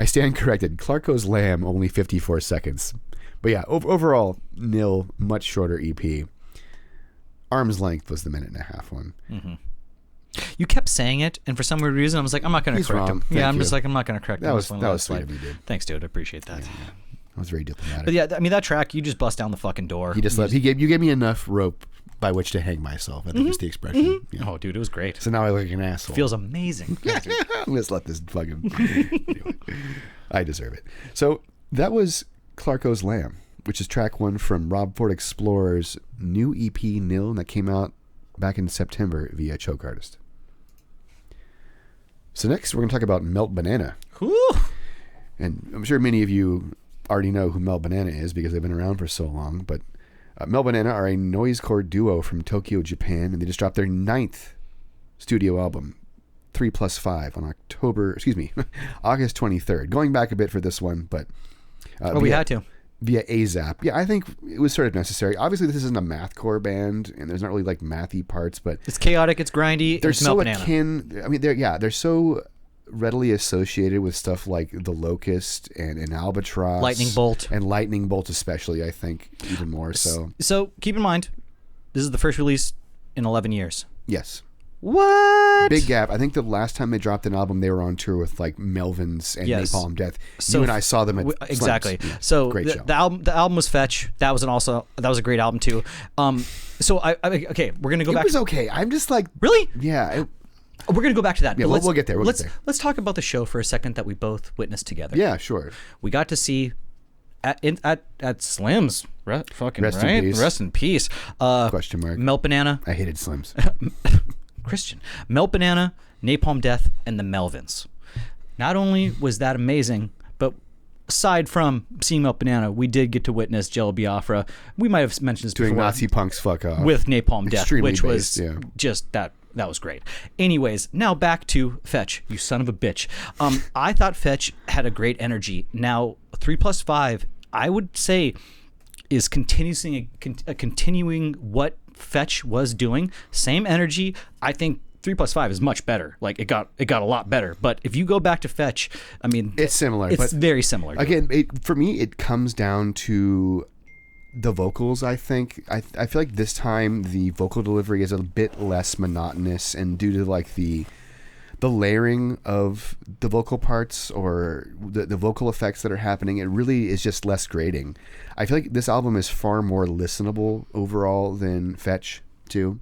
stand corrected. Clarko's Lamb, only 54 seconds. But yeah, overall, nil, much shorter EP. Arm's Length was the 1.5-minute one. Mm-hmm. You kept saying it, and for some weird reason, I was like, I'm not going to correct him. Yeah, I'm just like, I'm not going to correct him. That was sweet of you, dude. Thanks, dude. I appreciate that. Yeah. I was very diplomatic. But yeah, I mean, that track, you just bust down the fucking door. You gave me enough rope by which to hang myself. I think is the expression. Mm-hmm. Yeah. Oh, dude, it was great. So now I look like an asshole. Feels amazing. Let's let this fucking... Anyway, I deserve it. So that was Clarko's Lamb, which is track 1 from Rob Ford Explorer's new EP, Nil, that came out back in September via Choke Artist. So next, we're going to talk about Melt Banana. Whew. And I'm sure many of you already know who Melt Banana is because they've been around for so long, but Melt Banana are a noisecore duo from Tokyo, Japan, and they just dropped their 9th studio album, 3+5, on August 23rd. Going back a bit for this one, but... we had to. Via AZAP. Yeah, I think it was sort of necessary. Obviously, this isn't a mathcore band, and there's not really like mathy parts, but... It's chaotic, it's grindy, they're it's so Melt Banana. akin... I mean, they're so readily associated with stuff like The Locust and Albatross. Lightning Bolt. And Lightning Bolt especially, I think, even more so. So, keep in mind, this is the first release in 11 years. Yes. What? Big gap. I think the last time they dropped an album, they were on tour with like Melvins and Yes. Napalm Death. So you and I saw them at exactly. Slams. Yeah. So Great show. the album was Fetch. That was a great album too. So I okay, we're gonna go back. It was okay. I'm just like Really? Yeah. We're gonna go back to that. Yeah, But we'll get there. We'll get there. Let's talk about the show for a second that we both witnessed together. Yeah, sure. We got to see at Slim's. Fucking Rest in right. peace. Rest in peace. Question mark. Melt Banana. I hated Slims. Christian. Melt Banana, Napalm Death, and the Melvins. Not only was that amazing, but aside from seeing Melt Banana, we did get to witness Jello Biafra. We might have mentioned this Doing before. Nazi punks fuck off. With Napalm Death, Extremely which based, was yeah. just that was great. Anyways, now back to Fetch, you son of a bitch. I thought Fetch had a great energy. Now 3+5, I would say, is continuing what Fetch was doing. Same energy. I think 3+5 is much better. Like it got a lot better. But if you go back to Fetch, I mean, it's similar. It's but very similar. Again, for me, it comes down to the vocals. I think I feel like this time the vocal delivery is a bit less monotonous, and due to like the layering of the vocal parts or the vocal effects that are happening, it really is just less grating. I feel like this album is far more listenable overall than Fetch too.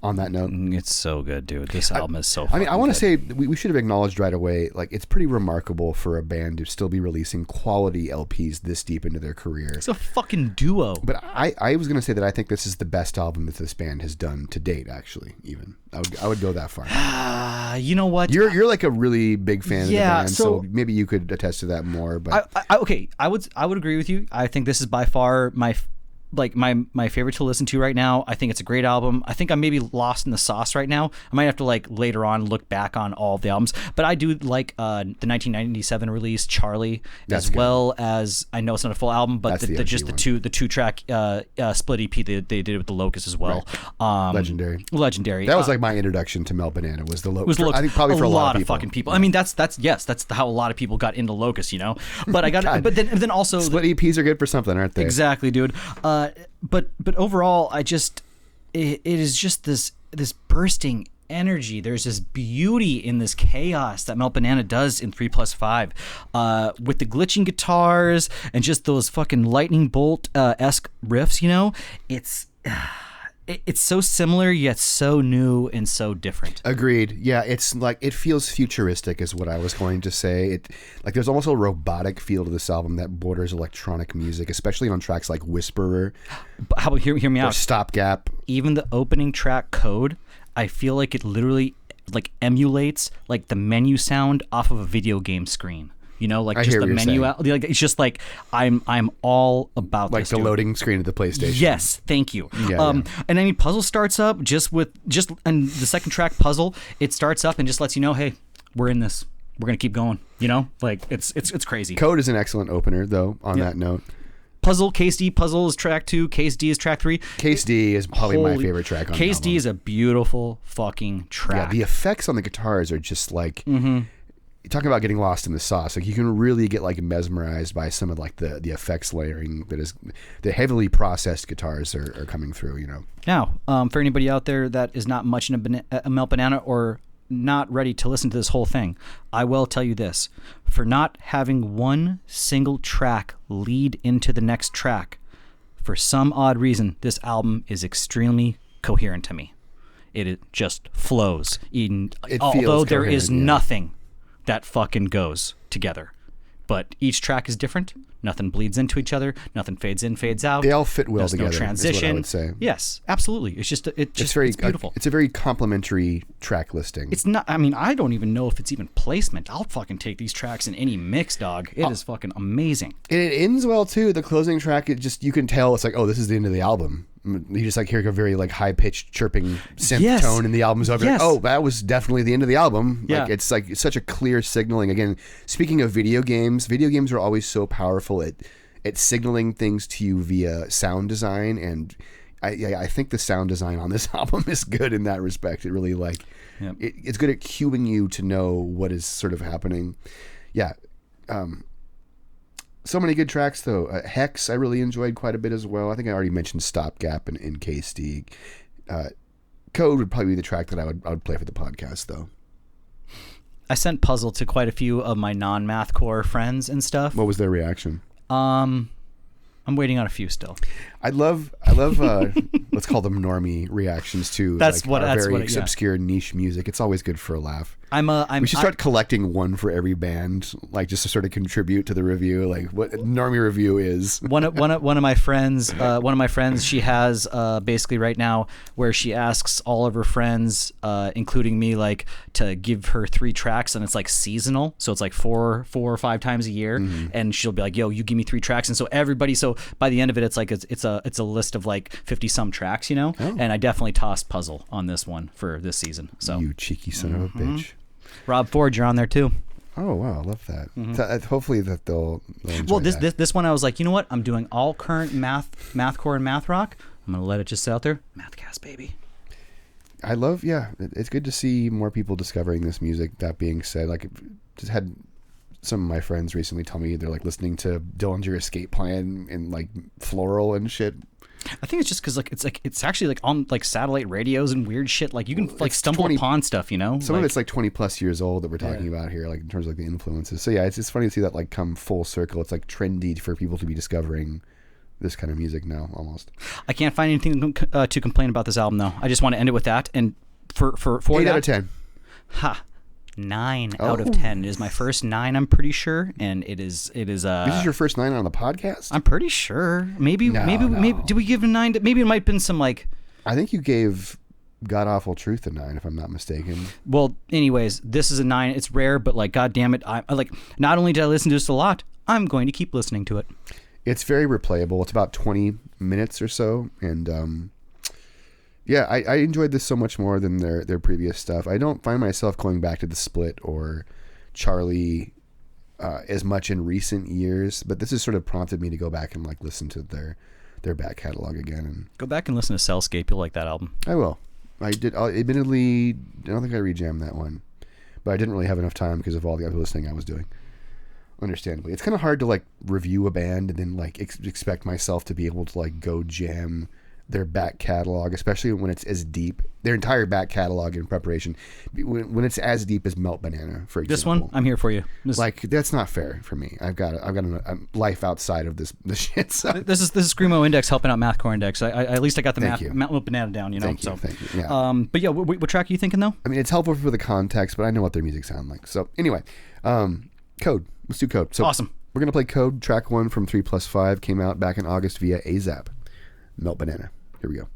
On that note, it's so good, dude. This album is so. I mean, I want to say good. we should have acknowledged right away. Like, it's pretty remarkable for a band to still be releasing quality LPs this deep into their career. It's a fucking duo. But I was going to say that I think this is the best album that this band has done to date. Actually, even I would go that far. You know what? You're like a really big fan of the band, so maybe you could attest to that more. But I would agree with you. I think this is by far my favorite to listen to right now. I think it's a great album. I think I'm maybe lost in the sauce right now. I might have to like later on look back on all of the albums, but I do like the 1997 release Charlie, That's as good. well as, I know it's not a full album, but That's the two track split EP they did with the Locust as well. Right. Legendary. That was like my introduction to Melt Banana was the Locust. Locust. I think probably for a lot of fucking people. I mean, that's how a lot of people got into Locust, you know. But I got but then also split EPs are good for something, aren't they? Exactly, dude. But overall, it is just this bursting energy. There's this beauty in this chaos that Melt Banana does in 3+5, with the glitching guitars and just those fucking lightning bolt esque riffs. You know, it's so similar yet so new and so different. Agreed. Yeah, it's like it feels futuristic is what I was going to say. It like there's almost a robotic feel to this album that borders electronic music, especially on tracks like Whisperer. But how about hear me or out? Stopgap. Even the opening track Code, I feel like it literally like emulates like the menu sound off of a video game screen. You know, like just the menu out. Like it's just like I'm all about like this, the dude. loading screen of the PlayStation. Yes, thank you. Yeah. And any puzzle starts up and the second track Puzzle, it starts up and just lets you know, hey, we're in this. We're gonna keep going. You know, like it's crazy. Code is an excellent opener, though. On that note, Puzzle, Case D, Puzzle is track 2. Case D is track 3. Case D is probably my favorite track on the Case D album. is a beautiful fucking track. Yeah, the effects on the guitars are just like. talking about getting lost in the sauce. Like you can really get like mesmerized by some of like the effects layering that is the heavily processed guitars are coming through. You know. Now, for anybody out there that is not much in a Melt Banana or not ready to listen to this whole thing, I will tell you this: for not having one single track lead into the next track, for some odd reason, this album is extremely coherent to me. It just flows. Although there is nothing that fucking goes together. But each track is different. Nothing bleeds into each other. Nothing fades in, fades out. They all fit well There's together. No transition. Is what I would say. Yes, absolutely. It's just it's beautiful. It's a very complimentary track listing. It's not. I mean, I don't even know if it's even placement. I'll fucking take these tracks in any mix, dog. It is fucking amazing. And it ends well too. The closing track, it just, you can tell it's like, oh, this is the end of the album. You just like hear a very like high pitched chirping synth tone, and the album's over. Yes. Like, oh, that was definitely the end of the album. Yeah. Like, it's like such a clear signaling. Again, speaking of video games are always so powerful at signaling things to you via sound design, and I think the sound design on this album is good in that respect. It really like it's good at cueing you to know what is sort of happening. Yeah. So many good tracks, though. Hex, I really enjoyed quite a bit as well. I think I already mentioned Stopgap and KSD. Code would probably be the track that I would play for the podcast, though. I sent Puzzle to quite a few of my non-Mathcore friends and stuff. What was their reaction? I'm waiting on a few still. I love let's call them normie reactions to obscure niche music. It's always good for a laugh. We should start collecting one for every band, like just to sort of contribute to the review, like what normie review is. one of my friends, she has basically right now where she asks all of her friends, including me, like to give her 3 tracks, and it's like seasonal, so it's like four or 5 times a year, and she'll be like, "Yo, you give me 3 tracks," and so everybody. So by the end of it, it's like it's a list of like 50 some tracks, you know. Oh. And I definitely tossed Puzzle on this one for this season. So you cheeky son of a bitch. Rob Ford, you're on there too. Oh wow, I love that. Hopefully that they'll enjoy well, this one I was like, you know what? I'm doing all current mathcore and math rock. I'm gonna let it just sit out there. Mathcast, baby. I love. Yeah, it's good to see more people discovering this music. That being said, like, just had some of my friends recently tell me they're like listening to Dillinger Escape Plan and like Floral and shit. I think it's just because it's actually like on like satellite radios and weird shit. Like you can like stumble upon stuff, you know. Some of it's like 20 plus years old that we're talking about here, like in terms of like the influences. So yeah, it's funny to see that like come full circle. It's like trendy for people to be discovering this kind of music now, almost. I can't find anything to complain about this album though. I just want to end it with that. And for 8 out of 10. 9 out of 10 is my first 9. I'm pretty sure, and it is. This is your first 9 on the podcast. I'm pretty sure. Maybe did we give a 9? Maybe it might have been some like. I think you gave God Awful Truth a 9, if I'm not mistaken. Well, anyways, this is a 9. It's rare, but like, God damn it, I like. Not only did I listen to this a lot, I'm going to keep listening to it. It's very replayable. It's about 20 minutes or so, and yeah, I enjoyed this so much more than their previous stuff. I don't find myself going back to The Split or Charlie as much in recent years, but this has sort of prompted me to go back and like listen to their back catalog again. And go back and listen to Cellscape. You'll like that album. I will. I did. Admittedly, I don't think I rejammed that one, but I didn't really have enough time because of all the other listening I was doing. Understandably, it's kind of hard to like review a band and then like expect myself to be able to like go jam their back catalog, especially when it's as deep, their entire back catalog in preparation, when it's as deep as Melt Banana, for example. This one, I'm here for you. Like, that's not fair for me. I've got a life outside of this shit. So. This is Screamo Index helping out Mathcore Index. At least I got the Melt Banana down, you know. Thank you. Yeah. But yeah, what track are you thinking though? I mean, it's helpful for the context, but I know what their music sound like. So anyway, Code. Let's do Code. So awesome. We're gonna play Code. Track 1 from 3+5 came out back in August via AZAP. Melt Banana. Here we go.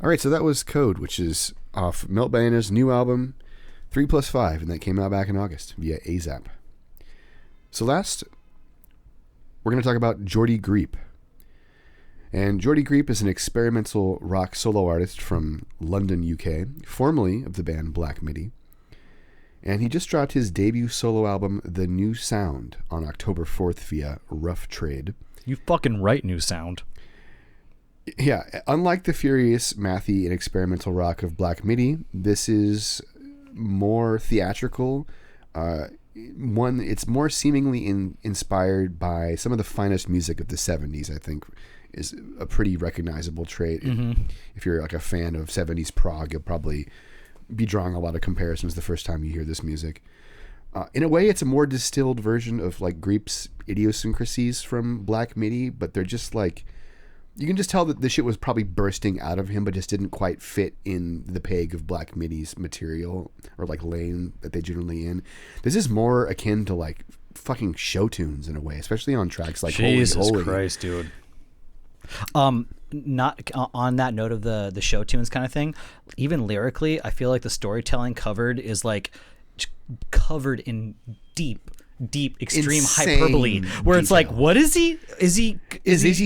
All right, so that was Code, which is off Melt Banana's new album, 3+5, and that came out back in August via AZAP. So last, we're going to talk about Geordie Greep. And Geordie Greep is an experimental rock solo artist from London, UK, formerly of the band Black Midi. And he just dropped his debut solo album, The New Sound, on October 4th via Rough Trade. You fucking write New Sound. Yeah, unlike the furious, mathy, and experimental rock of Black Midi, this is more theatrical. It's more seemingly inspired by some of the finest music of the 70s, I think, is a pretty recognizable trait. If you're like a fan of 70s prog, you'll probably be drawing a lot of comparisons the first time you hear this music. In a way, it's a more distilled version of like Greep's idiosyncrasies from Black Midi, but they're just like, you can just tell that the shit was probably bursting out of him, but just didn't quite fit in the peg of Black Midi's material or like lane that they generally in. This is more akin to like fucking show tunes in a way, especially on tracks like Jesus Holy. Christ, dude. Not on that note of the show tunes kind of thing, even lyrically, I feel like the storytelling covered in deep extreme Insane hyperbole where it's like, what is he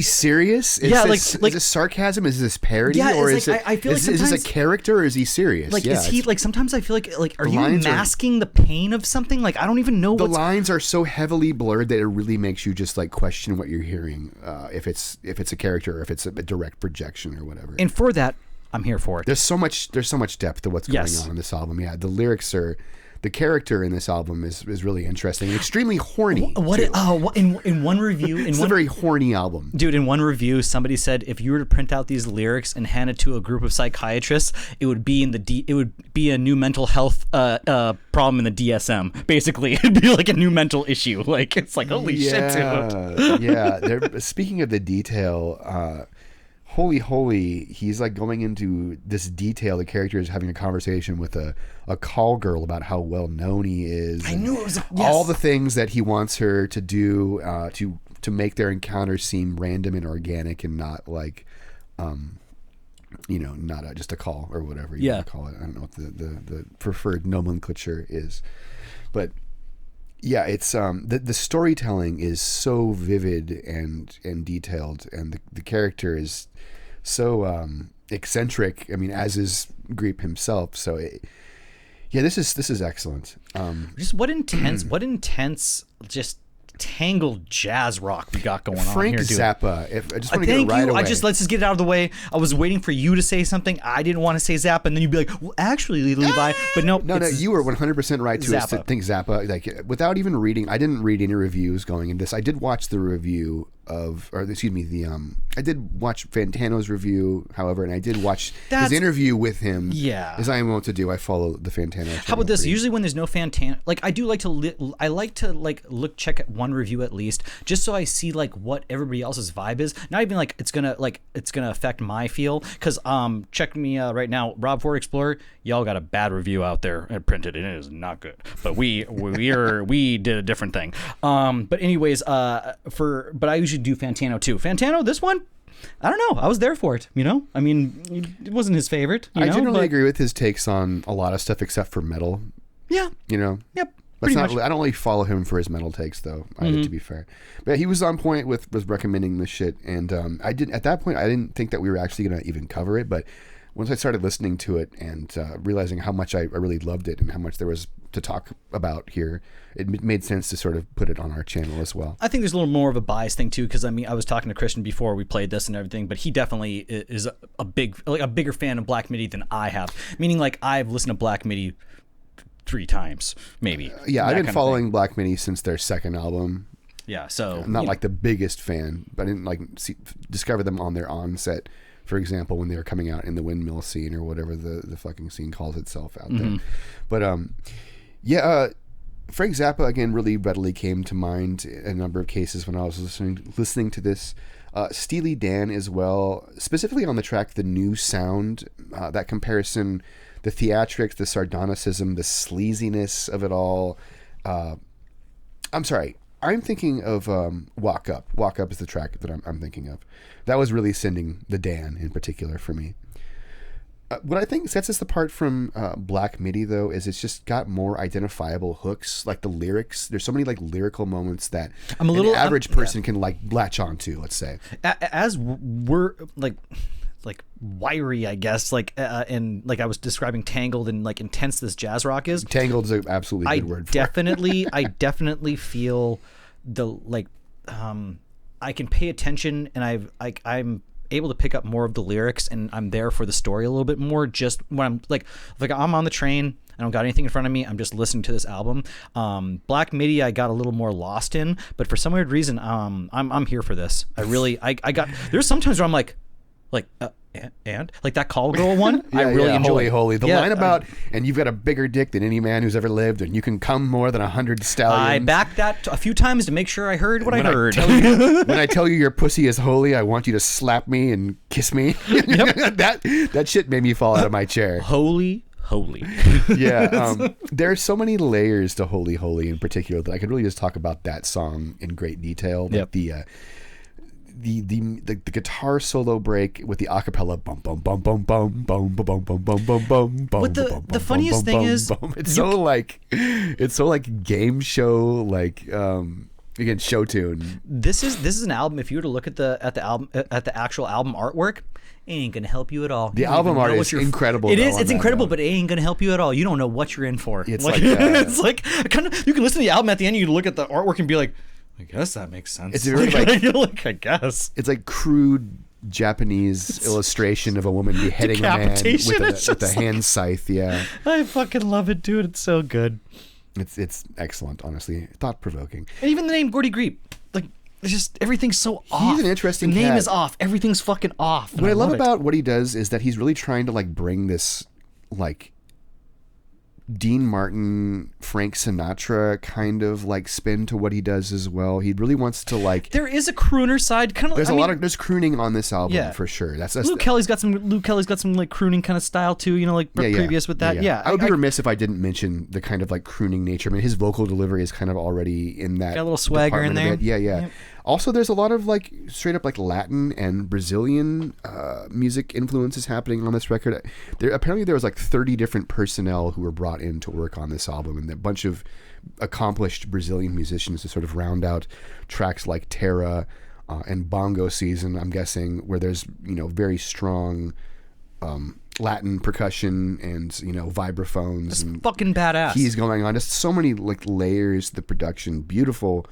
serious? Is this sarcasm? Is this parody? Or is I feel like is this a character or is he serious? Like, is he like, sometimes I feel like are you masking the pain of something? Like, I don't even know. The lines are so heavily blurred that it really makes you just like question what you're hearing, if it's a character or if it's a direct projection or whatever. And for that, I'm here for it. There's so much depth to what's going on in this album. Yeah, the lyrics are. The character in this album is really interesting and extremely horny. In one review, it's a very horny album, dude. In one review, somebody said if you were to print out these lyrics and hand it to a group of psychiatrists, it would be a new mental health problem in the DSM. Basically, it'd be like a new mental issue. Like, it's like, holy shit, dude. Yeah. Speaking of the detail. Holy, he's like going into this detail. The character is having a conversation with a call girl about how well known he is. I knew it was all the things that he wants her to do to make their encounter seem random and organic and not like, not just a call or whatever you want to call it. I don't know what the preferred nomenclature is, but yeah, it's the storytelling is so vivid and detailed, and the character is so eccentric. I mean, as is Greep himself. So, this is excellent. Just what intense, just tangled jazz rock we got going on here, dude. Frank Zappa. I just want to get it right away. Let's just get it out of the way. I was waiting for you to say something. I didn't want to say Zappa, and then you'd be like, well, actually, Levi. But no, you were 100% right to think Zappa. Like, without even reading, I didn't read any reviews going into this. I did watch the review I did watch Fantano's review, however, and I did watch his interview with him. Yeah, as I am wont to do. I follow the Fantano channel. How about this? Usually when there's no Fantano, like, I do like to check at one review at least, just so I see like what everybody else's vibe is. Not even like it's gonna affect my feel. Because check me right now, Rob Ford Explorer. Y'all got a bad review out there printed, and it is not good. But we did a different thing. But anyways, but I usually do Fantano too. Fantano, this one, I don't know. I was there for it. I mean, it wasn't his favorite. I generally agree with his takes on a lot of stuff except for metal. Yeah. Yep. I don't really follow him for his metal takes, though. To be fair, but he was on point with recommending this shit, and at that point I didn't think that we were actually going to even cover it, but once I started listening to it and realizing how much I really loved it and how much there was to talk about here, it made sense to sort of put it on our channel as well. I think there's a little more of a bias thing too, because I mean, I was talking to Christian before we played this and everything, but he definitely is a bigger fan of Black Midi than I have. Meaning, like, I've listened to Black Midi 3 times, maybe. I've been following Black Midi since their second album. Yeah, so I'm not like the biggest fan, but I didn't discover them on their onset. For example, when they were coming out in the windmill scene or whatever the fucking scene calls itself out there. But Frank Zappa again really readily came to mind in a number of cases when I was listening to this. Steely Dan as well, specifically on the track "The New Sound." That comparison, the theatrics, the sardonicism, the sleaziness of it all. I'm sorry. I'm thinking of Walk Up. Walk Up is the track that I'm thinking of. That was really sending the Dan in particular for me. What I think sets us apart from Black Midi, though, is it's just got more identifiable hooks. Like the lyrics, there's so many like lyrical moments that an average person can like latch onto. Let's say, as we're like wiry, I guess, and like I was describing Tangled and like intense this jazz rock is. Tangled is an absolutely good word for it. I definitely feel I can pay attention, and I'm able to pick up more of the lyrics, and I'm there for the story a little bit more. Just when I'm like I'm on the train, I don't got anything in front of me, I'm just listening to this album. Black Midi I got a little more lost in, but for some weird reason, I'm here for this. I got there's sometimes where I'm like and like that Call Girl one, I really enjoy. Holy. The line about and you've got a bigger dick than any man who's ever lived, and you can come more than 100 stallions. I backed that a few times to make sure I heard what I heard. When I tell you your pussy is holy, I want you to slap me and kiss me. Yep. that shit made me fall out of my chair. Holy. Yeah, there are so many layers to Holy in particular that I could really just talk about that song in great detail. Like the guitar solo break with the acapella bum bum bum bum bum bum bum bum bum bum bum bum. But the funniest thing is it's so like game show, like again, show tune. This is an album. If you were to look at the actual album artwork, it ain't gonna help you at all. The album art is incredible. It's incredible, but it ain't gonna help you at all. You don't know what you're in for. It's it's like kind of, you can listen to the album at the end, you look at the artwork and be like, I guess that makes sense. It's very like I guess it's like crude Japanese illustration of a woman beheading a man with a hand scythe. Yeah, I fucking love it, dude. It's so good. It's excellent, honestly, thought provoking. And even the name Geordie Greep, like it's just everything's so off. He's an interesting. The name cat. is off. Everything's fucking off. What I love about what he does is that he's really trying to like bring this like Dean Martin, Frank Sinatra kind of like spin to what he does as well. He really wants to like. There is a crooner side, kind of. There's crooning on this album for sure. That's Luke Kelly's got some like crooning kind of style too. You know, like previous with that. Yeah, I would be remiss if I didn't mention the kind of like crooning nature. I mean, his vocal delivery is kind of already in that. Got a little swagger in there. Yeah. Yep. Also, there's a lot of like straight up like Latin and Brazilian music influences happening on this record. Apparently there was like 30 different personnel who were brought in to work on this album, and a bunch of accomplished Brazilian musicians to sort of round out tracks like Terra and Bongo Season, I'm guessing, where there's very strong Latin percussion and vibraphones. That's and fucking badass. Keys going on. Just so many like layers to the production. Beautiful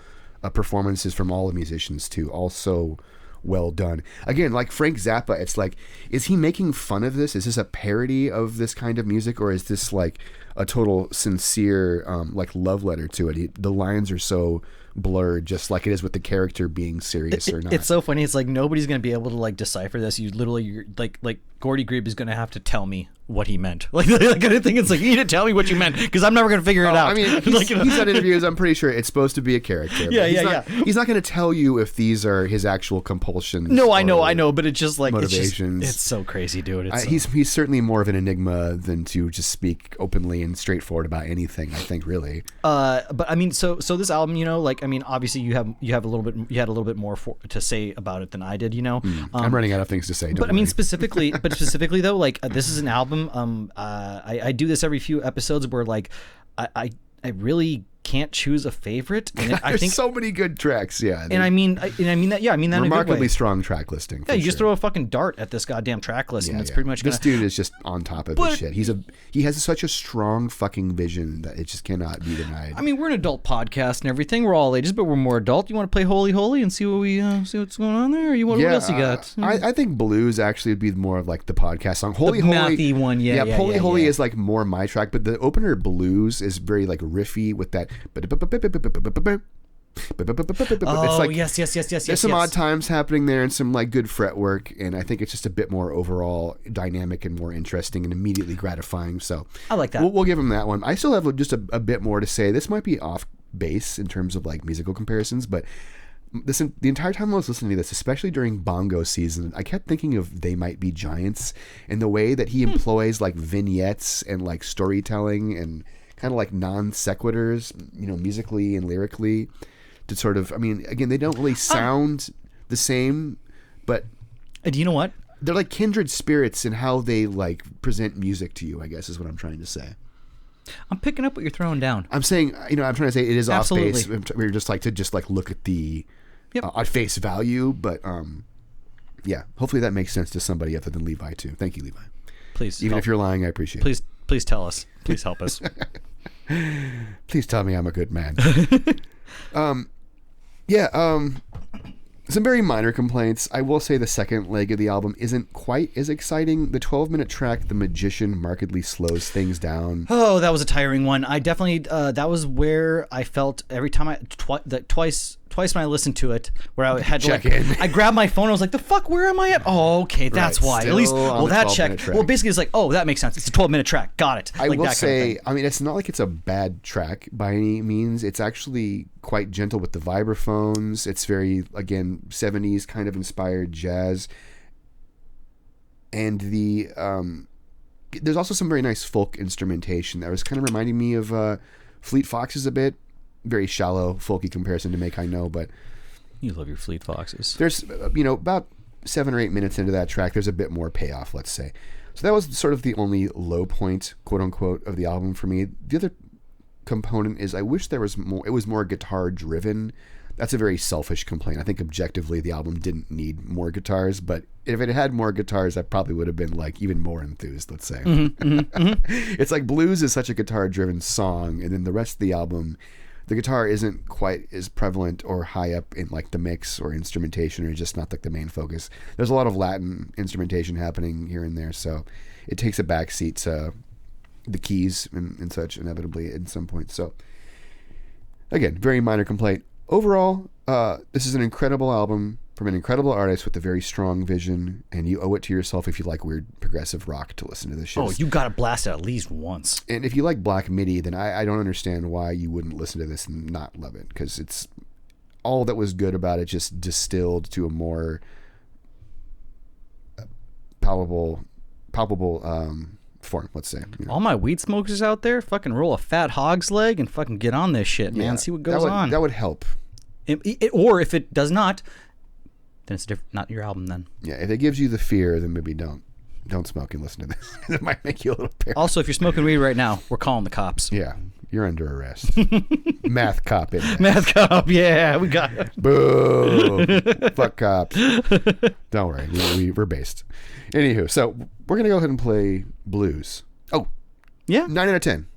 performances from all the musicians too. Also well done. Again, like Frank Zappa, it's like, is he making fun of this? Is this a parody of this kind of music, or is this like a total sincere like love letter to it? The lines are so blurred, just like it is with the character being serious or not. It's so funny. It's like nobody's gonna be able to like decipher this. You're like Geordie Greep is gonna have to tell me what he meant. Like I think it's like, you need to tell me what you meant, because I'm never gonna figure it out. I mean, he's done interviews. I'm pretty sure it's supposed to be a character. He's not gonna tell you if these are his actual compulsions. No, I know, but it's just like motivations. It's so crazy, dude. He's certainly more of an enigma than to just speak openly and straightforward about anything, I think, really. But I mean, so this album, obviously you had a little bit more to say about it than I did, I'm running out of things to say. But I mean, specifically though, like this is an album. I do this every few episodes where like I really can't choose a favorite. And I think so many good tracks, yeah. And I mean that in a good remarkably way. strong track listing. Yeah, you just throw a fucking dart at this goddamn track list, and it's pretty much this dude is just on top of his shit. He has such a strong fucking vision that it just cannot be denied. I mean, we're an adult podcast and everything. We're all ages, but we're more adult. You want to play Holy and see what's going on there? Or what else you got? I think Blues actually would be more of like the podcast song. Holy mathy one, Holy is like more my track, but the opener Blues is very like riffy with that. Oh, like, yes. There's some odd times happening there and some like good fretwork, and I think it's just a bit more overall dynamic and more interesting and immediately gratifying. So I like that. We'll give him that one. I still have just a bit more to say. This might be off base in terms of like musical comparisons, but the entire time I was listening to this, especially during Bongo Season, I kept thinking of They Might Be Giants and the way that he employs like vignettes and like storytelling and kind of like non sequiturs, musically and lyrically, to sort of, I mean, again, they don't really sound the same, but do you know what? they're like kindred spirits in how they like present music to you, I guess is what I'm trying to say. I'm picking up what you're throwing down. I'm saying, I'm trying to say it is Absolutely. off base. We're just like to look at the at face value, but yeah, hopefully that makes sense to somebody other than Levi too. Thank you, Levi. Please, Even help. if you're lying, I appreciate it. Please tell us. Please help us. Please tell me I'm a good man. Some very minor complaints. I will say the second leg of the album isn't quite as exciting. The 12-minute track, The Magician, markedly slows things down. Oh, that was a tiring one. I definitely, that was where I felt every time twice when I listened to it, where I had to check in. I grabbed my phone. I was like, "The fuck? Where am I at?" Oh, okay, that's why. At least, on the that 12-minute check. track. Well, basically, it's like, oh, that makes sense. It's a 12-minute track. Got it. I like will that say, kind of thing. I mean, it's not like it's a bad track by any means. It's actually quite gentle with the vibraphones. It's very, again, 70s kind of inspired jazz. And there's also some very nice folk instrumentation that was kind of reminding me of Fleet Foxes a bit. Very shallow, folky comparison to make, I know, but You love your Fleet Foxes. there's, about 7 or 8 minutes into that track, there's a bit more payoff, let's say. So that was sort of the only low point, quote unquote, of the album for me. The other component is I wish there was more, it was more guitar driven. That's a very selfish complaint. I think objectively the album didn't need more guitars, but if it had more guitars, I probably would have been like even more enthused, let's say. It's like blues is such a guitar driven song, and then the rest of the album, the guitar isn't quite as prevalent or high up in like the mix or instrumentation, or just not like the main focus. There's a lot of Latin instrumentation happening here and there, so it takes a backseat to the keys and such inevitably at some point. So again, very minor complaint. Overall, this is an incredible album from an incredible artist with a very strong vision, and you owe it to yourself if you like weird progressive rock to listen to this shit. Oh, you got to blast it at least once. And if you like Black Midi, then I don't understand why you wouldn't listen to this and not love it, because it's all that was good about it just distilled to a more palpable form, let's say. All my weed smokers out there, fucking roll a fat hog's leg and fucking get on this shit, man. Yeah, See what goes on. That would help. Or if it does not, then it's not your album then. Yeah, if it gives you the fear, then maybe don't smoke and listen to this. It might make you a little paranoid. Also, if you're smoking weed right now, we're calling the cops. Yeah, you're under arrest. Math cop it. Math cop, yeah, we got it. Boo. Fuck cops. Don't worry, we're based. Anywho, so we're going to go ahead and play blues. Oh, Yeah. 9 out of 10.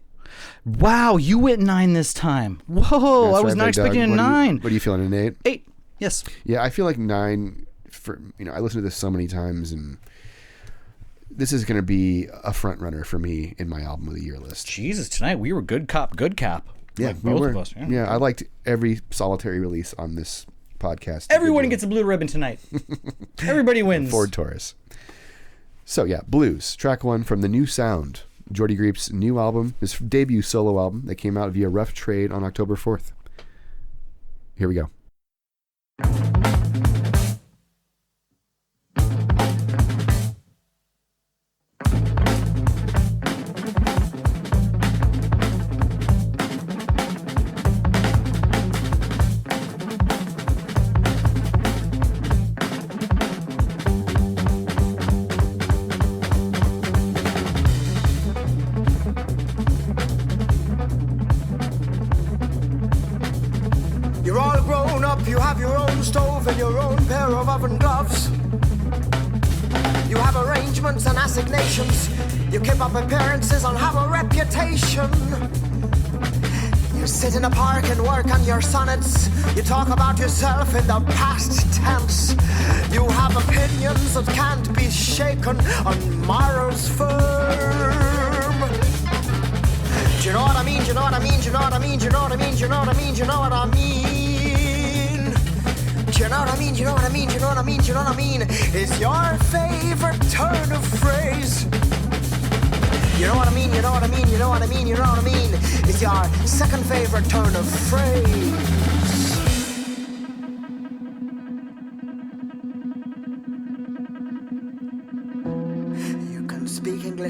Wow, you went 9 this time. Whoa, That's I was right, not Big Doug. expecting a What 9. What are you feeling, an 8? 8, yes. Yeah, I feel like 9, for I listened to this so many times, and this is going to be a front runner for me in my album of the year list. Jesus, tonight we were good cop, good cap. Yeah, like we both were. of us. Yeah, I liked every solitary release on this podcast. Everyone gets a blue ribbon tonight. Everybody wins. Ford Taurus. So yeah, blues, track 1 from The New Sound, Geordie Greep's new album, his debut solo album that came out via Rough Trade on October 4th. Here we go. You're all grown up, you have your own stove and your own pair of oven gloves. You have arrangements and assignations. You keep up appearances and have a reputation. You sit in a park and work on your sonnets. You talk about yourself in the past tense. You have opinions that can't be shaken on morals firm. Do you know what I mean? Do you know what I mean? Do you know what I mean? Do you know what I mean? Do you know what I mean? Do you know what I mean? Do you know what I mean? Do you know what I mean? Do you know what I mean? Do you know what I mean? Is your favorite turn of phrase? You know what I mean? You know what I mean? You know what I mean? You know what I mean? Is your second favorite turn of phrase?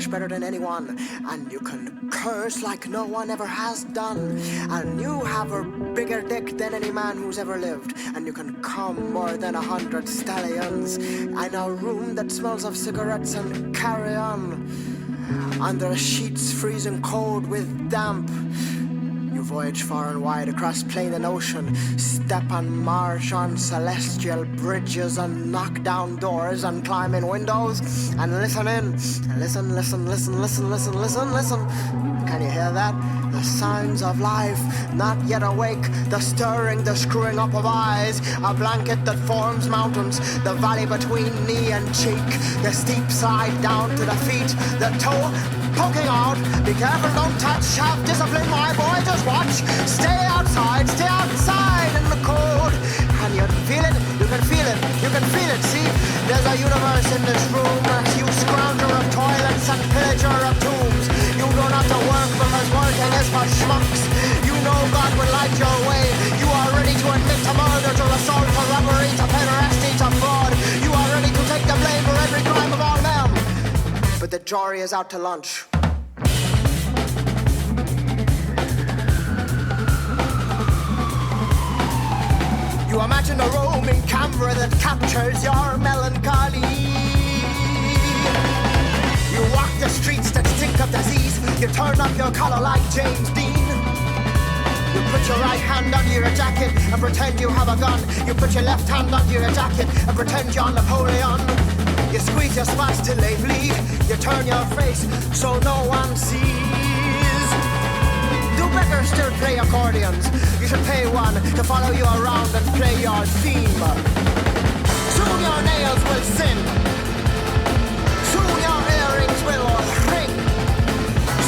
English better than anyone, and you can curse like no one ever has done, and you have a bigger dick than any man who's ever lived, and you can come more than 100 stallions in a room that smells of cigarettes and carry on. Under sheets freezing cold with damp, you voyage far and wide across plain and ocean, step on marsh on celestial bridges and knock down doors and climb in windows and listen in. And listen. Can you hear that? The sounds of life, not yet awake, the stirring, the screwing up of eyes, a blanket that forms mountains, the valley between knee and cheek, the steep side down to the feet, the toe poking out. Be careful, don't touch, have discipline, my boy, just watch. Stay outside in the cold. And you feel it, you can feel it, see? There's a universe in this room, you scrounger of toilets and pillager of tombs. You don't have to work because working is for schmucks. You know God will light your way. You are ready to admit to murder, to assault, to robbery, to pederasty, to fraud. You are ready to take the blame for every crime of all men. But the jury is out to lunch. You imagine a roaming camera that captures your melancholy. You walk the streets that stink of disease. You turn up your collar like James Dean. You put your right hand under your jacket and pretend you have a gun. You put your left hand under your jacket and pretend you're Napoleon. You squeeze your spots till they bleed. You turn your face so no one sees. Do beggars still play accordions? You should pay one to follow you around and play your theme. Soon your nails will sin. Soon your earrings will ring.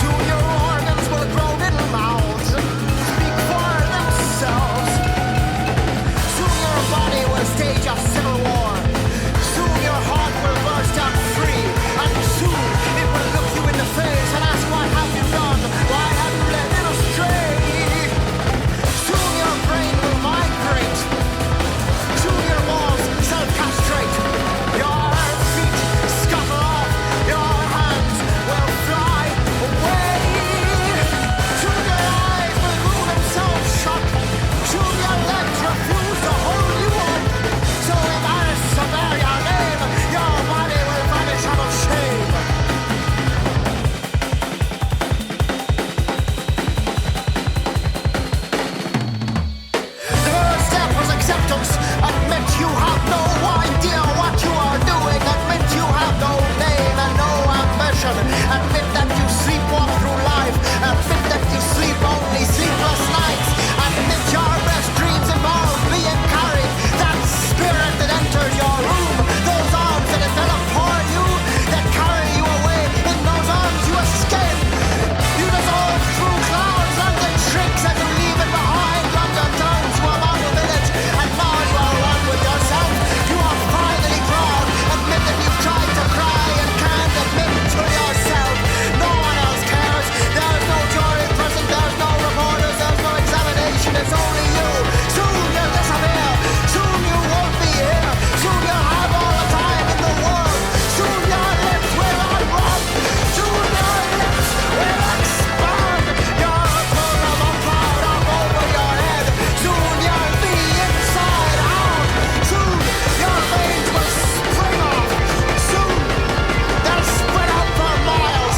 Soon your organs will grow little mouths and speak for themselves. Soon your body will stage a civil war. Soon your heart will burst out free. And soon it will look you in the face and ask, what have you done? Why have you led it astray? Soon your brain will migrate. Soon your walls self-castrate. Your feet scuttle off. Your hands will fly away. Soon your eyes will glue themselves shut. Soon your legs refuse to hold you up. So embarrassed to bear your name, your body will vanish out of shame. The first step was acceptance. Admit you have no idea what you are doing. Admit you have no name and no ambition. Admit that you sleepwalk through life. Admit that you sleep only sleepless nights. Admit your best dreams involve being carried. That spirit that enters your room. Those arms that envelop for you. That carry you away. In those arms you escape. You dissolve through clouds. London shrinks as you leave it behind. London turns to a model village. And now you are one with yourself. You are finally proud. Admit that you've tried to cry and can't admit to yourself. No one else cares. There's no jury present. There's no reporters. There's no examination. It's only you. Soon you'll disappear. Soon you won't be here. Soon you'll have all the time in the world. Soon your lips will unrub. Soon your lips will expand. Your program of cloud up over your head. Soon you'll be inside out. Soon your veins will spring off. Soon they'll spread out for miles.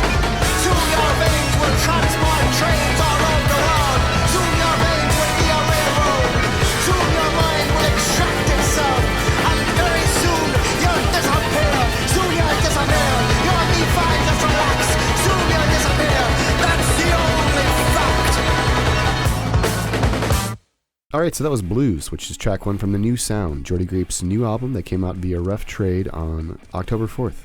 Soon your veins will transport trains all over the world. Soon your veins will be a railroad. Soon your mind will extract itself. And very soon you'll disappear. Soon you'll disappear. You'll be fine, just relax. Soon you'll disappear. That's the only fact. All right, so that was Blues, which is track 1 from the New Sound, Geordie Greep's new album that came out via Rough Trade on October 4th.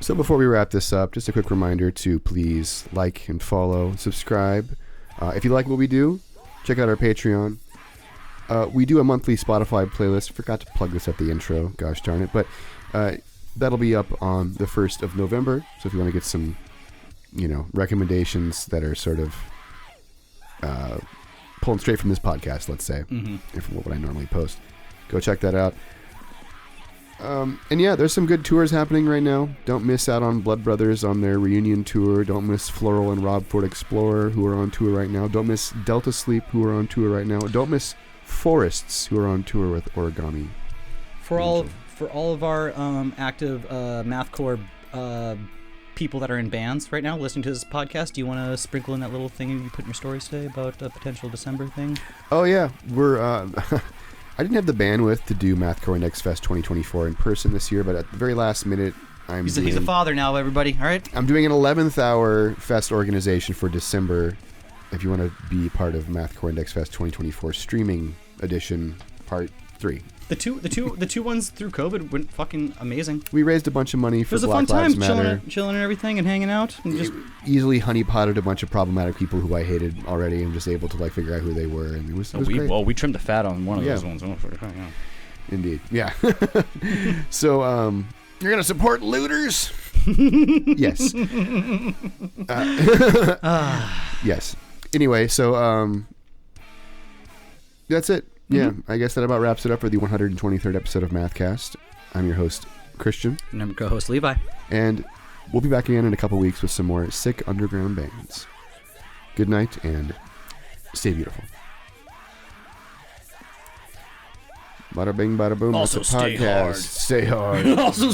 So before we wrap this up, just a quick reminder to please like and follow, subscribe. If you like what we do, check out our Patreon. We do a monthly Spotify playlist. Forgot to plug this at the intro, gosh darn it. But that'll be up on the 1st of November. So if you want to get some, recommendations that are sort of pulling straight from this podcast, let's say, from what I normally post, go check that out. And yeah, there's some good tours happening right now. Don't miss out on Blood Brothers on their reunion tour. Don't miss Floral and Rob Ford Explorer, who are on tour right now. Don't miss Delta Sleep, who are on tour right now. Don't miss Forests, who are on tour with Origami. For all of our active Mathcore people that are in bands right now listening to this podcast, do you want to sprinkle in that little thing you put in your stories today about a potential December thing? Oh yeah, we're I didn't have the bandwidth to do Mathcore Index Fest 2024 in person this year, but at the very last minute, He's a father now, everybody. All right. I'm doing an 11th hour fest organization for December. If you want to be part of Mathcore Index Fest 2024 streaming edition part 3. The two ones through COVID went fucking amazing. We raised a bunch of money for It was Black a fun Lives time, Matter. chilling and everything, and hanging out, and just Easily honeypotted a bunch of problematic people who I hated already, and just able to like figure out who they were, and it was great. we trimmed the fat on one of those ones. Indeed, yeah. So, you're gonna support looters? Yes. Yes. Anyway, so that's it. Yeah, I guess that about wraps it up for the 123rd episode of Mathcast. I'm your host, Christian. And I'm co-host Levi. And we'll be back again in a couple weeks with some more sick underground bands. Good night and stay beautiful. Bada bing, bada boom. Also That's a stay podcast. hard. Stay hard. Also.